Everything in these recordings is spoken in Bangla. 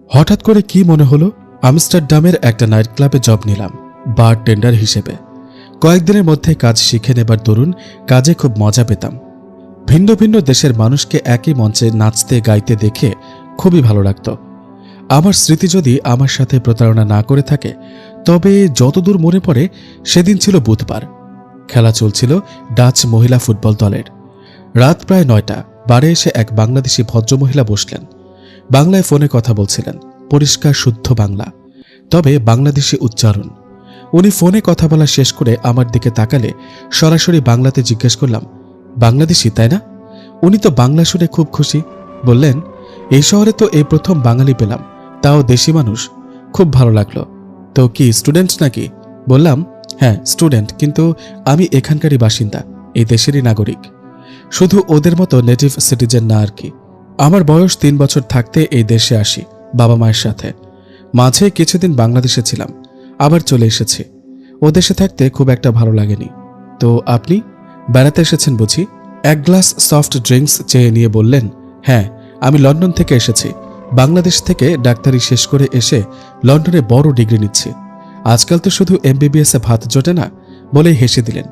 হঠাৎ করে কি মনে হলো, আমস্টারডামের একটা নাইট ক্লাবে জব নিলাম বার টেন্ডার হিসেবে। কয়েকদিনের মধ্যে কাজ শিখে নেবার দরুন কাজে খুব মজা পেতাম। ভিন্ন ভিন্ন দেশের মানুষকে একই মঞ্চে নাচতে গাইতে দেখে খুবই ভালো লাগত। আমার স্মৃতি যদি আমার সাথে প্রতারণা না করে থাকে, তবে যতদূর মনে পড়ে সেদিন ছিল বুধবার। খেলা চলছিল ডাচ মহিলা ফুটবল দলের। রাত প্রায় 9টা। বারে এসে এক বাংলাদেশি ভদ্রমহিলা বসলেন। বাংলায় ফোনে কথা বলছিলেন, পরিষ্কার শুদ্ধ বাংলা, তবে বাংলাদেশি উচ্চারণ। উনি ফোনে কথা বলা শেষ করে আমার দিকে তাকালে সরাসরি বাংলাতে জিজ্ঞেস করলাম, বাংলাদেশি তাই না? উনি তো বাংলা শুনে খুব খুশি। বললেন, এই শহরে তো এই প্রথম বাঙালি পেলাম, তাও দেশি মানুষ, খুব ভালো লাগলো। তো কি স্টুডেন্ট নাকি? বললাম, হ্যাঁ স্টুডেন্ট, কিন্তু আমি এখানকারই বাসিন্দা, এই দেশেরই নাগরিক। শুধু ওদের মতো নেটিভ সিটিজেন না আর কি। আমার বয়স 3 বছর থাকতে এই দেশে আসি বাবা মায়ের সাথে। মাঝে কিছুদিন বাংলাদেশে ছিলাম, আবার চলে এসেছি। ও দেশে থাকতে খুব একটা ভালো লাগেনি। তো আপনি বেড়াতে এসেছেন বুঝি? এক গ্লাস সফট ড্রিঙ্কস চেয়ে নিয়ে বললেন, হ্যাঁ আমি লন্ডন থেকে এসেছি। বাংলাদেশ থেকে ডাক্তারি শেষ করে এসে লন্ডনে বড় ডিগ্রি নিচ্ছি। আজকাল তো শুধু MBBS-এ ভাত জোটে না, বলেই হেসে দিলেন।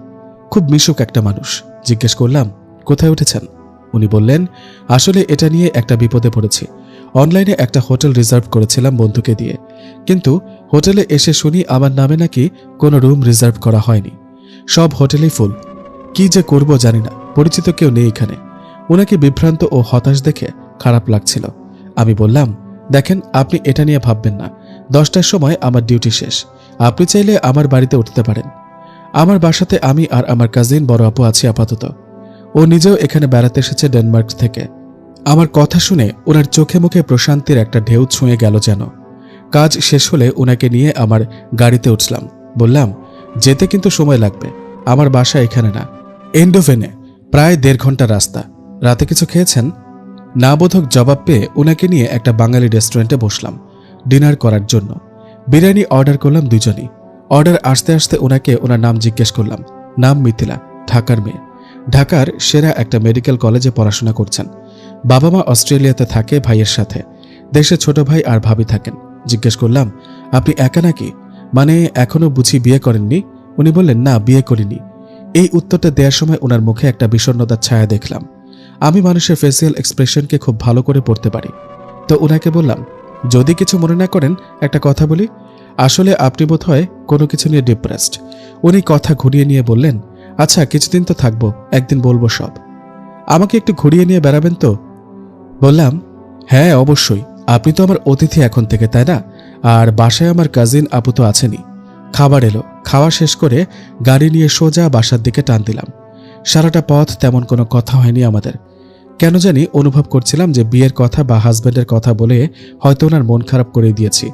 খুব মিশুক একটা মানুষ। জিজ্ঞেস করলাম, কোথায় উঠেছেন? উনি বললেন, আসলে এটা নিয়ে একটা বিপদে পড়েছি। অনলাইনে একটা হোটেল রিজার্ভ করেছিলাম বন্ধুকে দিয়ে, কিন্তু হোটেলে এসে শুনি আমার নামে নাকি কোনো রুম রিজার্ভ করা হয়নি। সব হোটেলেই ফুল। কি যে করব জানি না, পরিচিত কেউ নেই এখানে। ওনাকে বিভ্রান্ত ও হতাশ দেখে খারাপ লাগছিল। আমি বললাম, দেখেন আপনি এটা নিয়ে ভাববেন না, 10টার সময় আমার ডিউটি শেষ। আপনি চাইলে আমার বাড়িতে উঠতে পারেন। আমার বাসাতে আমি আর আমার কাজিন বড় আপু আছি আপাতত। ও নিজেও এখানে বেড়াতে এসেছে ডেনমার্ক থেকে। আমার কথা শুনে ওনার চোখে মুখে প্রশান্তির একটা ঢেউ ছুঁয়ে গেল যেন। কাজ শেষ হলে ওনাকে নিয়ে আমার গাড়িতে উঠলাম। বললাম, যেতে কিন্তু সময় লাগবে, আমার বাসা এখানে না, এন্ডোভেনে, প্রায় 1.5 ঘন্টা রাস্তা। রাতে কিছু খেয়েছেন? না বোধক জবাব পেয়ে ওনাকে নিয়ে একটা বাঙালি রেস্টুরেন্টে বসলাম ডিনার করার জন্য। বিরিয়ানি অর্ডার করলাম দুজনই। অর্ডার আসতে আসতে ওনাকে ওনার নাম জিজ্ঞেস করলাম। নাম মিথিলা, ঢাকার মেয়ে। ঢাকার সেরা একটা মেডিকেল কলেজে পড়াশোনা করছেন। বাবা মা অস্ট্রেলিয়াতে থাকে ভাইয়ের সাথে। দেশে ছোট ভাই আর ভাবি থাকেন। জিজ্ঞেস করলাম, আপনি একা নাকি? মানে এখনো বুঝি বিয়ে করেননি? উনি বললেন, না বিয়ে করিনি। এই উত্তরটা দেওয়ার সময় ওনার মুখে একটা বিষণ্ণতার ছায়া দেখলাম। আমি মানুষের ফেসিয়াল এক্সপ্রেশনকে খুব ভালো করে পড়তে পারি। তো ওনাকে বললাম, যদি কিছু মনে না করেন একটা কথা বলি। আসলে আপনি বোধহয় কোনো কিছু নিয়ে ডিপ্রেসড। উনি কথা ঘুরিয়ে নিয়ে বললেন, আচ্ছা কিছুদিন তো থাকবো, একদিন বলবো সব। আমাকে একটু ঘুরিয়ে নিয়ে বেড়াবেন তো? বললাম, হ্যাঁ অবশ্যই, আপনি তো আমার অতিথি এখন থেকে, তাই না? আর বাসায় আমার কাজিন আপু তো আছেনই। খাবার এলো, খাওয়া শেষ করে গাড়ি নিয়ে সোজা বাসার দিকে টান দিলাম। সারাটা পথ তেমন কোনো কথা হয়নি আমাদের। কেন জানি অনুভব করছিলাম যে বিয়ের কথা বা হাজব্যান্ডের কথা বলে হয়তো ওনার মন খারাপ করে দিয়েছি।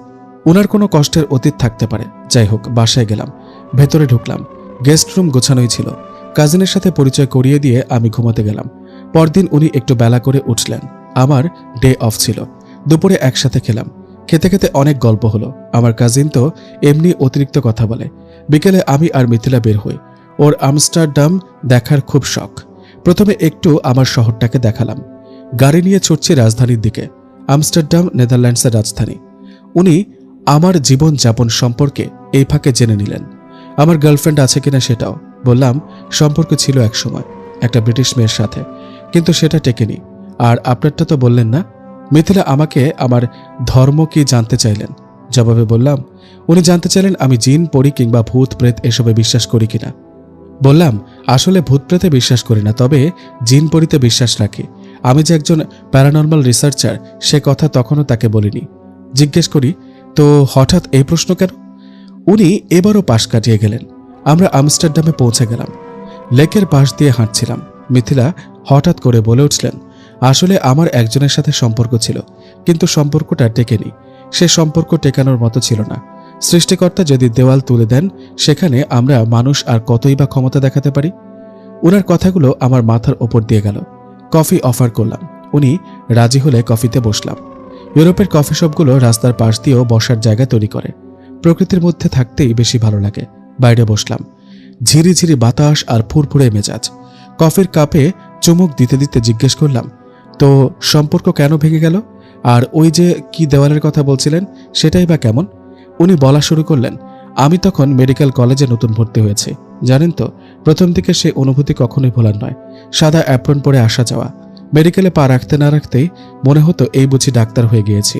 ওনার কোনো কষ্টের অতীত থাকতে পারে। যাই হোক, বাসায় গেলাম, ভেতরে ঢুকলাম। গেস্ট রুম গোছানোই ছিল। কাজিনের সাথে পরিচয় করিয়ে দিয়ে আমি ঘুমাতে গেলাম। পরদিন উনি একটু বেলা করে উঠলেন। আমার ডে অফ ছিল। দুপুরে একসাথে খেলাম। খেতে খেতে অনেক গল্প হলো। আমার কাজিন তো এমনি অতিরিক্ত কথা বলে। বিকেলে আমি আর মিথিলা বের হই। ওর আমস্টারডাম দেখার খুব শখ। প্রথমে একটু আমার শহরটাকে দেখালাম। গাড়ি নিয়ে ছুটছি রাজধানীর দিকে। আমস্টারডাম নেদারল্যান্ডসের রাজধানী। উনি আমার জীবন যাপন সম্পর্কে এই ফাঁকে জেনে নিলেন। আমার গার্লফ্রেন্ড আছে কিনা সেটাও বললাম। সম্পর্ক ছিল এক সময় একটা ব্রিটিশ মেয়ের সাথে, কিন্তু সেটা টেকেনি। আর আপনারটা তো বললেন না। মিথিলা আমাকে আমার ধর্ম কি জানতে চাইলেন। জবাবে বললাম, উনি জানতে চাইলেন আমি জিন পড়ি কিংবা ভূত প্রেত এসবে বিশ্বাস করি কিনা। বললাম, আসলে ভূত প্রেতে বিশ্বাস করি না, তবে জিন পড়িতে বিশ্বাস রাখি। আমি যে একজন প্যারানর্মাল রিসার্চার সে কথা তখনও তাকে বলিনি। জিজ্ঞেস করি, তো হঠাৎ এই প্রশ্ন কেন? উনি এবারও পাশ কাটিয়ে গেলেন। আমরা আমস্টারডামে পৌঁছে গেলাম। লেকের পাশ দিয়ে হাঁটছিলাম। মিথিলা হঠাৎ করে বলে উঠলেন, আসলে আমার একজনের সাথে সম্পর্ক ছিল, কিন্তু সম্পর্কটা টেকেনি। সে সম্পর্ক টেকানোর মতো ছিল না। সৃষ্টিকর্তা যদি দেওয়াল তুলে দেন, সেখানে আমরা মানুষ আর কতই বা ক্ষমতা দেখাতে পারি। ওনার কথাগুলো আমার মাথার ওপর দিয়ে গেল। কফি অফার করলাম। উনি রাজি হলে কফিতে বসলাম। ইউরোপের কফি শপগুলো রাস্তার পাশ দিয়েও বসার জায়গা তৈরি করে। প্রকৃতির মধ্যে থাকতেই বেশি ভালো লাগে। বাইরে বসলাম। ঝিরিঝিরি বাতাস আর ফুরফুরে মেজাজ। কফির কাপে চুমুক দিতে দিতে জিজ্ঞেস করলাম, তো সম্পর্ক কেন ভেঙে গেল? আর ওই যে কি দেওয়ালের কথা বলছিলেন সেটাই বা কেমন? উনি বলা শুরু করলেন, আমি তখন মেডিকেল কলেজে নতুন ভর্তি হয়েছি। জানেন তো, প্রথম দিকে সে অনুভূতি কখনোই ভোলার নয়। সাদা অ্যাপ্রন পরে আসা যাওয়া, মেডিকেলে পা রাখতে না রাখতেই মনে হতো এই বুঝি ডাক্তার হয়ে গিয়েছি।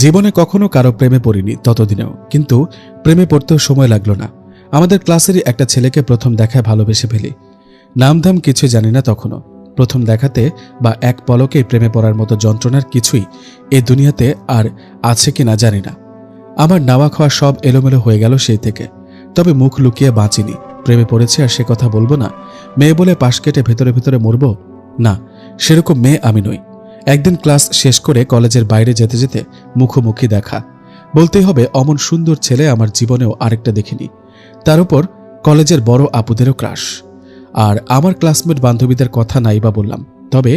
জীবনে কখনো কারো প্রেমে পড়িনি ততদিনেও, কিন্তু প্রেমে পড়তেও সময় লাগলো না। আমাদের ক্লাসেরই একটা ছেলেকে প্রথম দেখায় ভালোবেসে ফেলি। নামধাম কিছু জানি না তখনও। প্রথম দেখাতে বা এক পলকে প্রেমে পড়ার মতো যন্ত্রণার কিছুই এ দুনিয়াতে আর আছে কিনা জানি না। আমার নাওয়া খাওয়া সব এলোমেলো হয়ে গেল সেই থেকে। তবে মুখ লুকিয়ে বাঁচিনি। প্রেমে পড়েছে আর সে কথা বলবো না? মেয়ে বলে পাশ কেটে ভেতরে ভেতরে মরব না, সেরকম মেয়ে আমি নই। একদিন ক্লাস শেষ করে কলেজের বাইরে যেতে যেতে মুখোমুখি দেখা। বলতেই হবে অমন সুন্দর ছেলে আমার জীবনেও আরেকটা দেখিনি। তার উপর কলেজের বড় আপুদেরও ক্রাশ। আর আমার ক্লাসমেট বান্ধবীদের কথা নাই বা বললাম। তবে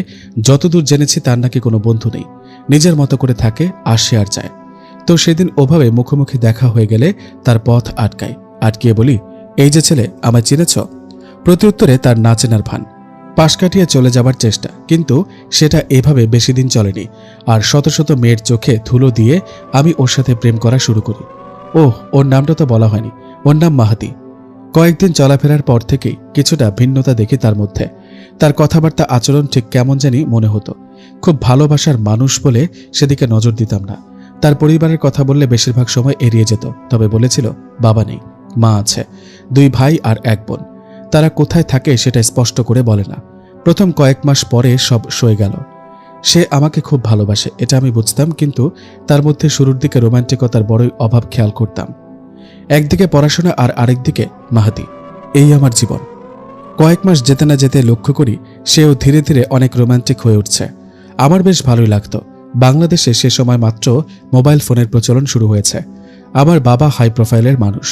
যতদূর জেনেছি তার নাকি কোনো বন্ধু নেই, নিজের মতো করে থাকে, আসে আর যায়। তো সেদিন ওভাবে মুখোমুখি দেখা হয়ে গেলে তার পথ আটকিয়ে বলি, এই যে ছেলে, আমায় চিনেছ? প্রত্যুত্তরে তার না চেনার ভান, পাশ কাটিয়ে চলে যাবার চেষ্টা। কিন্তু সেটা এভাবে বেশি দিন চলেনি। আর শত শত মেয়ের চোখে ধুলো দিয়ে আমি ওর সাথে প্রেম করা শুরু করি। ওহ, ওর নামটা তো বলা হয়নি। ওর নাম মাহাতি। কয়েকদিন চলাফেরার পর থেকেই কিছুটা ভিন্নতা দেখি তার মধ্যে। তার কথাবার্তা, আচরণ ঠিক কেমন জানি মনে হতো। খুব ভালোবাসার মানুষ বলে সেদিকে নজর দিতাম না। তার পরিবারের কথা বললে বেশিরভাগ সময় এড়িয়ে যেত। তবে বলেছিল বাবা নেই, মা আছে, 2 ভাই আর 1 বোন। তারা কোথায় থাকে সেটা স্পষ্ট করে বলে না। প্রথম কয়েক মাস পরে সব সয়ে গেল। সে আমাকে খুব ভালোবাসে এটা আমি বুঝতাম, কিন্তু তার মধ্যে শুরুর দিকে রোমান্টিকতার বড়ই অভাব খেয়াল করতাম। একদিকে পড়াশোনা আর আরেকদিকে মাহাতি, এই আমার জীবন। কয়েক মাস যেতে না যেতে লক্ষ্য করি সেও ধীরে ধীরে অনেক রোমান্টিক হয়ে উঠছে। আমার বেশ ভালোই লাগতো। বাংলাদেশে সে সময় মাত্র মোবাইল ফোনের প্রচলন শুরু হয়েছে। আমার বাবা হাই প্রোফাইলের মানুষ,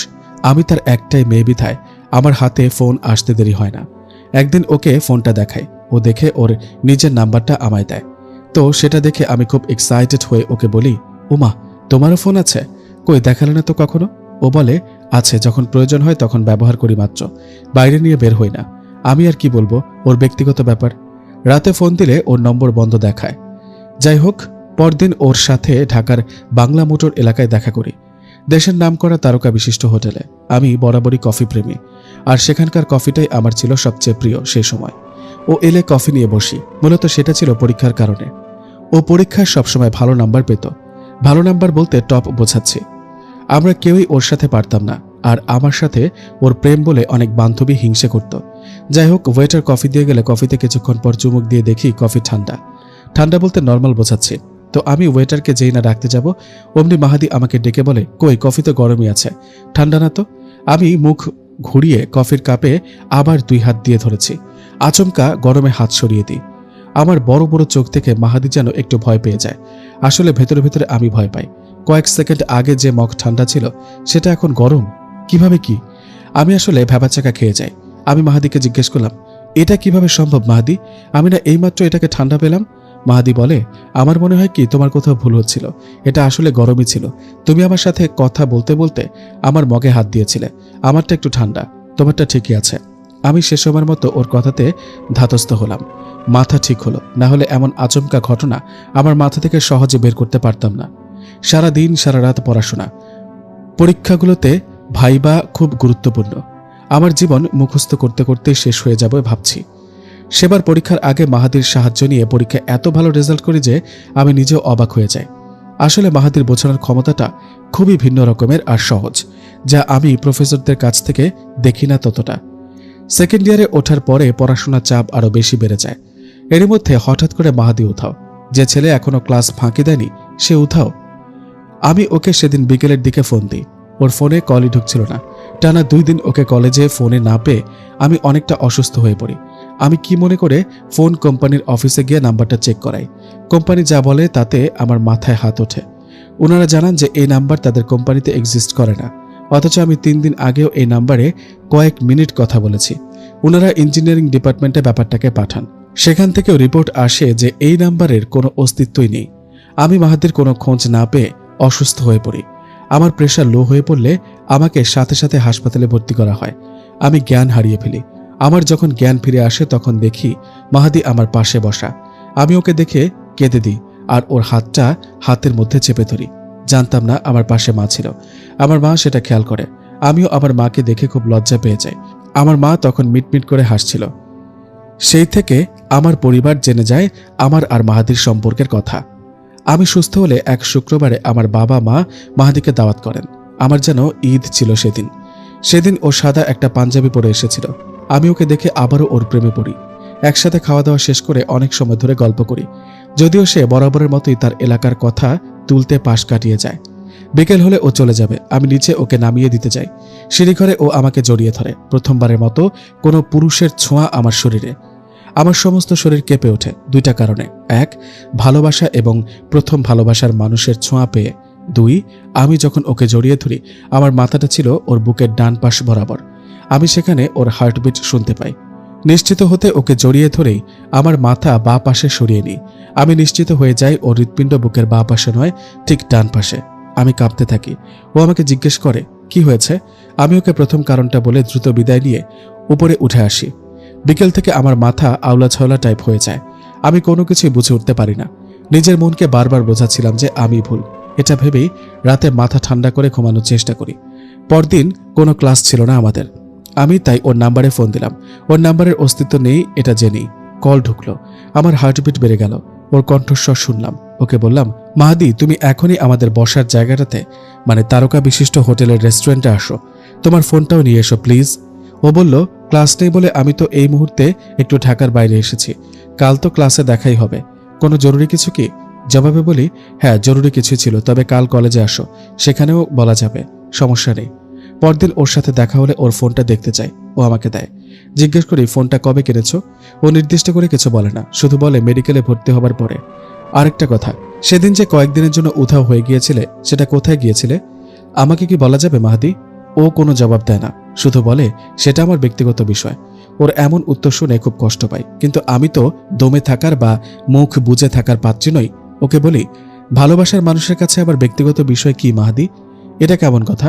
আমি তার একটাই মেয়ে বিধায় আমার হাতে ফোন আসতে দেরি হয় না। একদিন ওকে ফোনটা দেখাই, ও দেখে ওর নিজের নাম্বারটা আমায় দেয়। তো সেটা দেখে আমি খুব এক্সাইটেড হয়ে ওকে বলি, উমা, তোমারও ফোন আছে? কই, দেখালে না তো কখনো। ও বলে, আছে, যখন প্রয়োজন হয় তখন ব্যবহার করি মাত্র, বাইরে নিয়ে বের হই না। আমি আর কি বলবো, ওর ব্যক্তিগত ব্যাপার। রাতে ফোন দিলে ওর নম্বর বন্ধ দেখায়। যাই হোক, পরদিন ওর সাথে ঢাকার বাংলা মোটর এলাকায় দেখা করি, দেশের নামকরা তারকা বিশিষ্ট হোটেলে। আমি বরাবরই কফি প্রেমী, আর সেখানকার কফিটাই আমার ছিল সবচেয়ে প্রিয় সেই সময়। ও এলে কফি নিয়ে বসি, মূলত সেটা ছিল পরীক্ষার কারণে। ও পরীক্ষায় সবসময় ভালো নাম্বার পেত। ভালো নাম্বার বলতে টপ বোঝাচ্ছি। আমরা কেউই ওর সাথে পারতাম না, আর আমার সাথে ওর প্রেম বলে অনেক বান্ধবী হিংসে করত। যাই হোক, ওয়েটার কফি দিয়ে গেলে কফিতে কিছুক্ষণ পর চুমুক দিয়ে দেখি কফি ঠান্ডা। ঠান্ডা বলতে নর্মাল বোঝাচ্ছে। তো আমি ওয়েটারকে যেই না ডাকতে যাব, অমনি মাহাদি আমাকে ডেকে বলে, কই, কফি তো গরমই আছে, ঠান্ডা না তো। আমি মুখ ঘুরিয়ে কফির কাপে আবার 2 হাত দিয়ে ধরেছি। আচমকা গরমে হাত সরিয়ে দিই। আমার বড় বড় চোখ থেকে মাহাদি যেন একটু ভয় পেয়ে যায়। আসলে ভেতরে ভেতরে আমি ভয় পাই। কয়েক সেকেন্ড আগে যে মগ ঠান্ডা ছিল সেটা এখন গরম কিভাবে কি? আমি আসলে ভ্যাবাচাকা খেয়ে যাই। আমি মাহাদিকে জিজ্ঞেস করলাম, এটা কিভাবে সম্ভব মাহাদি? আমি না এইমাত্র এটাকে ঠান্ডা পেলাম। মাহাদি বলে, আমার মনে হয় কি তোমার কোথাও ভুল হচ্ছিল, এটা আসলে গরমই ছিল। তুমি আমার সাথে কথা বলতে বলতে আমার মগে হাত দিয়েছিলে। আমারটা একটু ঠান্ডা, তোমারটা ঠিকই আছে। আমি সে সময়ের মতো ওর কথাতে ধাতস্থ হলাম। মাথা ঠিক হলো, না হলে এমন আচমকা ঘটনা আমার মাথা থেকে সহজে বের করতে পারতাম না। সারা দিন সারা রাত পড়াশোনা, পরীক্ষাগুলোতে ভাইবা খুব গুরুত্বপূর্ণ। আমার জীবন মুখস্থ করতে করতে শেষ হয়ে যাবে ভাবছি। সেবার পরীক্ষার আগে মাহাদির সাহায্য নিয়ে পরীক্ষায় এত ভালো রেজাল্ট করি যে আমি নিজেও অবাক হয়ে যাই। আসলে মাহাদির বোঝানোর ক্ষমতাটা খুবই ভিন্ন রকমের আর সহজ, যা আমি প্রফেসরদের কাছ থেকে দেখি না ততটা। সেকেন্ড ইয়ারে ওঠার পরে পড়াশোনার চাপ আরো বেশি বেড়ে যায়। এর মধ্যে হঠাৎ করে মাহাদি উঠাও, যে ছেলে এখনো ক্লাস ফাঁকি দেয়নি সে উঠাও। আমি ওকে সেদিন বিকেলের দিকে ফোন দিই, ওর ফোনে কলই ঢুকছিল না। টানা 2 দিন ওকে কলেজে ফোনে না পেয়ে আমি অনেকটা অসুস্থ হয়ে পড়ি। আমি কি মনে করে ফোন কোম্পানির অফিসে গিয়ে নাম্বারটা চেক করাই। কোম্পানি যা বলে তাতে আমার মাথায় হাত ওঠে। ওনারা জানান যে এই নাম্বার তাদের কোম্পানিতে এক্সিস্ট করে না, অথচ আমি 3 দিন আগেও এই নাম্বারে কয়েক মিনিট কথা বলেছি। ওনারা ইঞ্জিনিয়ারিং ডিপার্টমেন্টে ব্যাপারটাকে পাঠান, সেখান থেকেও রিপোর্ট আসে যে এই নাম্বারের কোনো অস্তিত্বই নেই। আমি মাহাদির কোনো খোঁজ না পেয়ে অসুস্থ হয়ে পড়ি। আমার প্রেশার লো হয়ে পড়লে আমাকে সাথে সাথে হাসপাতালে ভর্তি করা হয়। আমি জ্ঞান হারিয়ে ফেলি। আমার যখন জ্ঞান ফিরে আসে তখন দেখি মাহাদি আমার পাশে বসা। আমি ওকে দেখে কেঁদে দিই আর ওর হাতটা হাতের মধ্যে চেপে ধরি। জানতাম না আমার পাশে মা ছিল। আমার মা সেটা খেয়াল করে। আমিও আমার মাকে দেখে খুব লজ্জা পেয়ে যাই। আমার মা তখন মিটমিট করে হাসছিল। সেই থেকে আমার পরিবার জেনে যায় আমার আর মাহাদির সম্পর্কের কথা। আমি সুস্থ হলে এক শুক্রবারে আমার বাবা মা মাহাদিকে দাওয়াত করেন। আমার যেন ঈদ ছিল সেদিন। সেদিন ও সাদা একটা পাঞ্জাবি পরে এসেছিল। আমি ওকে দেখে আবারও ওর প্রেমে পড়ি। একসাথে খাওয়া দাওয়া শেষ করে অনেক সময় ধরে গল্প করি। যদিও সে বরাবরের মতোই তার এলাকার কথা তুলতে পাশ কাটিয়ে যায়। বিকেল হলে ও চলে যাবে। আমি নিচে ওকে নামিয়ে দিতে যাই। সিঁড়িঘরে ও আমাকে জড়িয়ে ধরে। প্রথমবারের মতো কোনো পুরুষের ছোঁয়া আমার শরীরে। আমার সমস্ত শরীর কেঁপে ওঠে দুইটা কারণে। এক, ভালোবাসা এবং প্রথম ভালোবাসার মানুষের ছোঁয়া পেয়ে। দুই, আমি যখন ওকে জড়িয়ে ধরি আমার মাথাটা ছিল ওর বুকের ডান পাশ বরাবর। আমি সেখানে ওর হার্টবিট শুনতে পাই। নিশ্চিত হতে ওকে জড়িয়ে ধরেই আমার মাথা বাঁ পাশে সরিয়ে নিই। আমি নিশ্চিত হয়ে যাই ওর হৃৎপিণ্ড বুকের বাঁ পাশে নয়, ঠিক ডান পাশে। আমি কাঁপতে থাকি। ও আমাকে জিজ্ঞেস করে কি হয়েছে। আমি ওকে প্রথম কারণটা বলে দ্রুত বিদায় নিয়ে উপরে উঠে আসি। বিকেল থেকে আমার মাথা আওলা ছাওলা টাইপ হয়ে যায়। আমি কোনো কিছুই বুঝে উঠতে পারি না। নিজের মনকে বারবার বোঝাচ্ছিলাম যে আমি ভুল। এটা ভেবেই রাতে মাথা ঠান্ডা করে ঘুমানোর চেষ্টা করি। পরদিন কোনো ক্লাস ছিল না আমাদের। আমি তাই ওর নাম্বারে ফোন দিলাম। ওর নাম্বারের অস্তিত্ব নেই এটা জেনেই কল ঢুকলো। আমার হার্টবিট বেড়ে গেল। ওর কণ্ঠস্বর শুনলাম। ওকে বললাম, মাহাদি তুমি এখনই আমাদের বসার জায়গাটাতে, মানে তারকা বিশিষ্ট হোটেলের রেস্টুরেন্টে আসো। তোমার ফোনটাও নিয়ে এসো প্লিজ। ও বলল, ক্লাস নেই বলে আমি তো এই মুহূর্তে একটু ঢাকার বাইরে এসেছি। কাল তো ক্লাসে দেখাই হবে। কোনো জরুরি কিছু কি? জবাবে বলি, হ্যাঁ জরুরি কিছু ছিল, তবে কাল কলেজে আসো, সেখানেও বলা যাবে, সমস্যা নেই। পরদিন ওর সাথে দেখা হলে ওর ফোনটা দেখতে চাই। ও আমাকে দেয়। জিজ্ঞেস করি ফোনটা কবে কিনেছো। ও নির্দিষ্ট করে কিছু বলে না, শুধু বলে মেডিকেলে ভর্তি হবার পরে। আরেকটা কথা, সেদিন যে কয়েকদিনের জন্য উধাও হয়ে গিয়েছিলে সেটা কোথায় গিয়েছিলে? আমাকে কি বলা যাবে মাহাদি? ও কোনো জবাব দেয় না, শুধু বলে সেটা আমার ব্যক্তিগত বিষয়। ওর এমন উত্তর শুনে খুব কষ্ট পাই, কিন্তু আমি তো দমে থাকার বা মুখ বুজে থাকার পাত্রী নই। ওকে বলি, ভালোবাসার মানুষের কাছে আবার ব্যক্তিগত বিষয় কি মাহাদি? এটা কেমন কথা?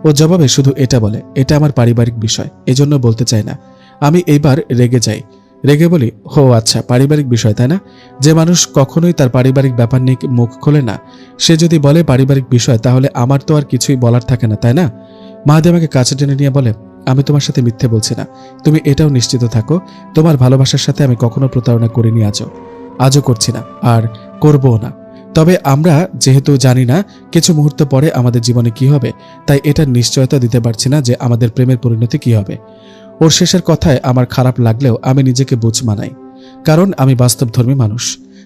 ও জবাবে শুধু এটা বলে, এটা আমার পারিবারিক বিষয়, এজন্য বলতে চাই না। আমি এইবার রেগে যাই। রেগে বলি, হো আচ্ছা পারিবারিক বিষয় তাই না? যে মানুষ কখনোই তার পারিবারিক ব্যাপার নিয়ে মুখ খোলে না, সে যদি বলে পারিবারিক বিষয়, তাহলে আমার তো আর কিছুই বলার থাকে না তাই না? মাহাদি আমাকে কাছে টেনে নিয়ে বলে, আমি তোমার সাথে মিথ্যে বলছি না। তুমি এটাও নিশ্চিত থাকো, তোমার ভালোবাসার সাথে আমি কখনো প্রতারণা করিনি, আজও করছি না, আর করবও না। তবে আমরা যেহেতু জানি না কিছু মুহূর্ত পরে আমাদের জীবনে কি হবে, তাই এটার নিশ্চয়তা দিতে পারছি না যে আমাদের প্রেমের পরিণতি কি হবে। ওর শেষের কথায় আমার খারাপ লাগলেও আমি নিজেকে বুঝ মানাই, কারণ আমি বাস্তবধর্মী মানুষ।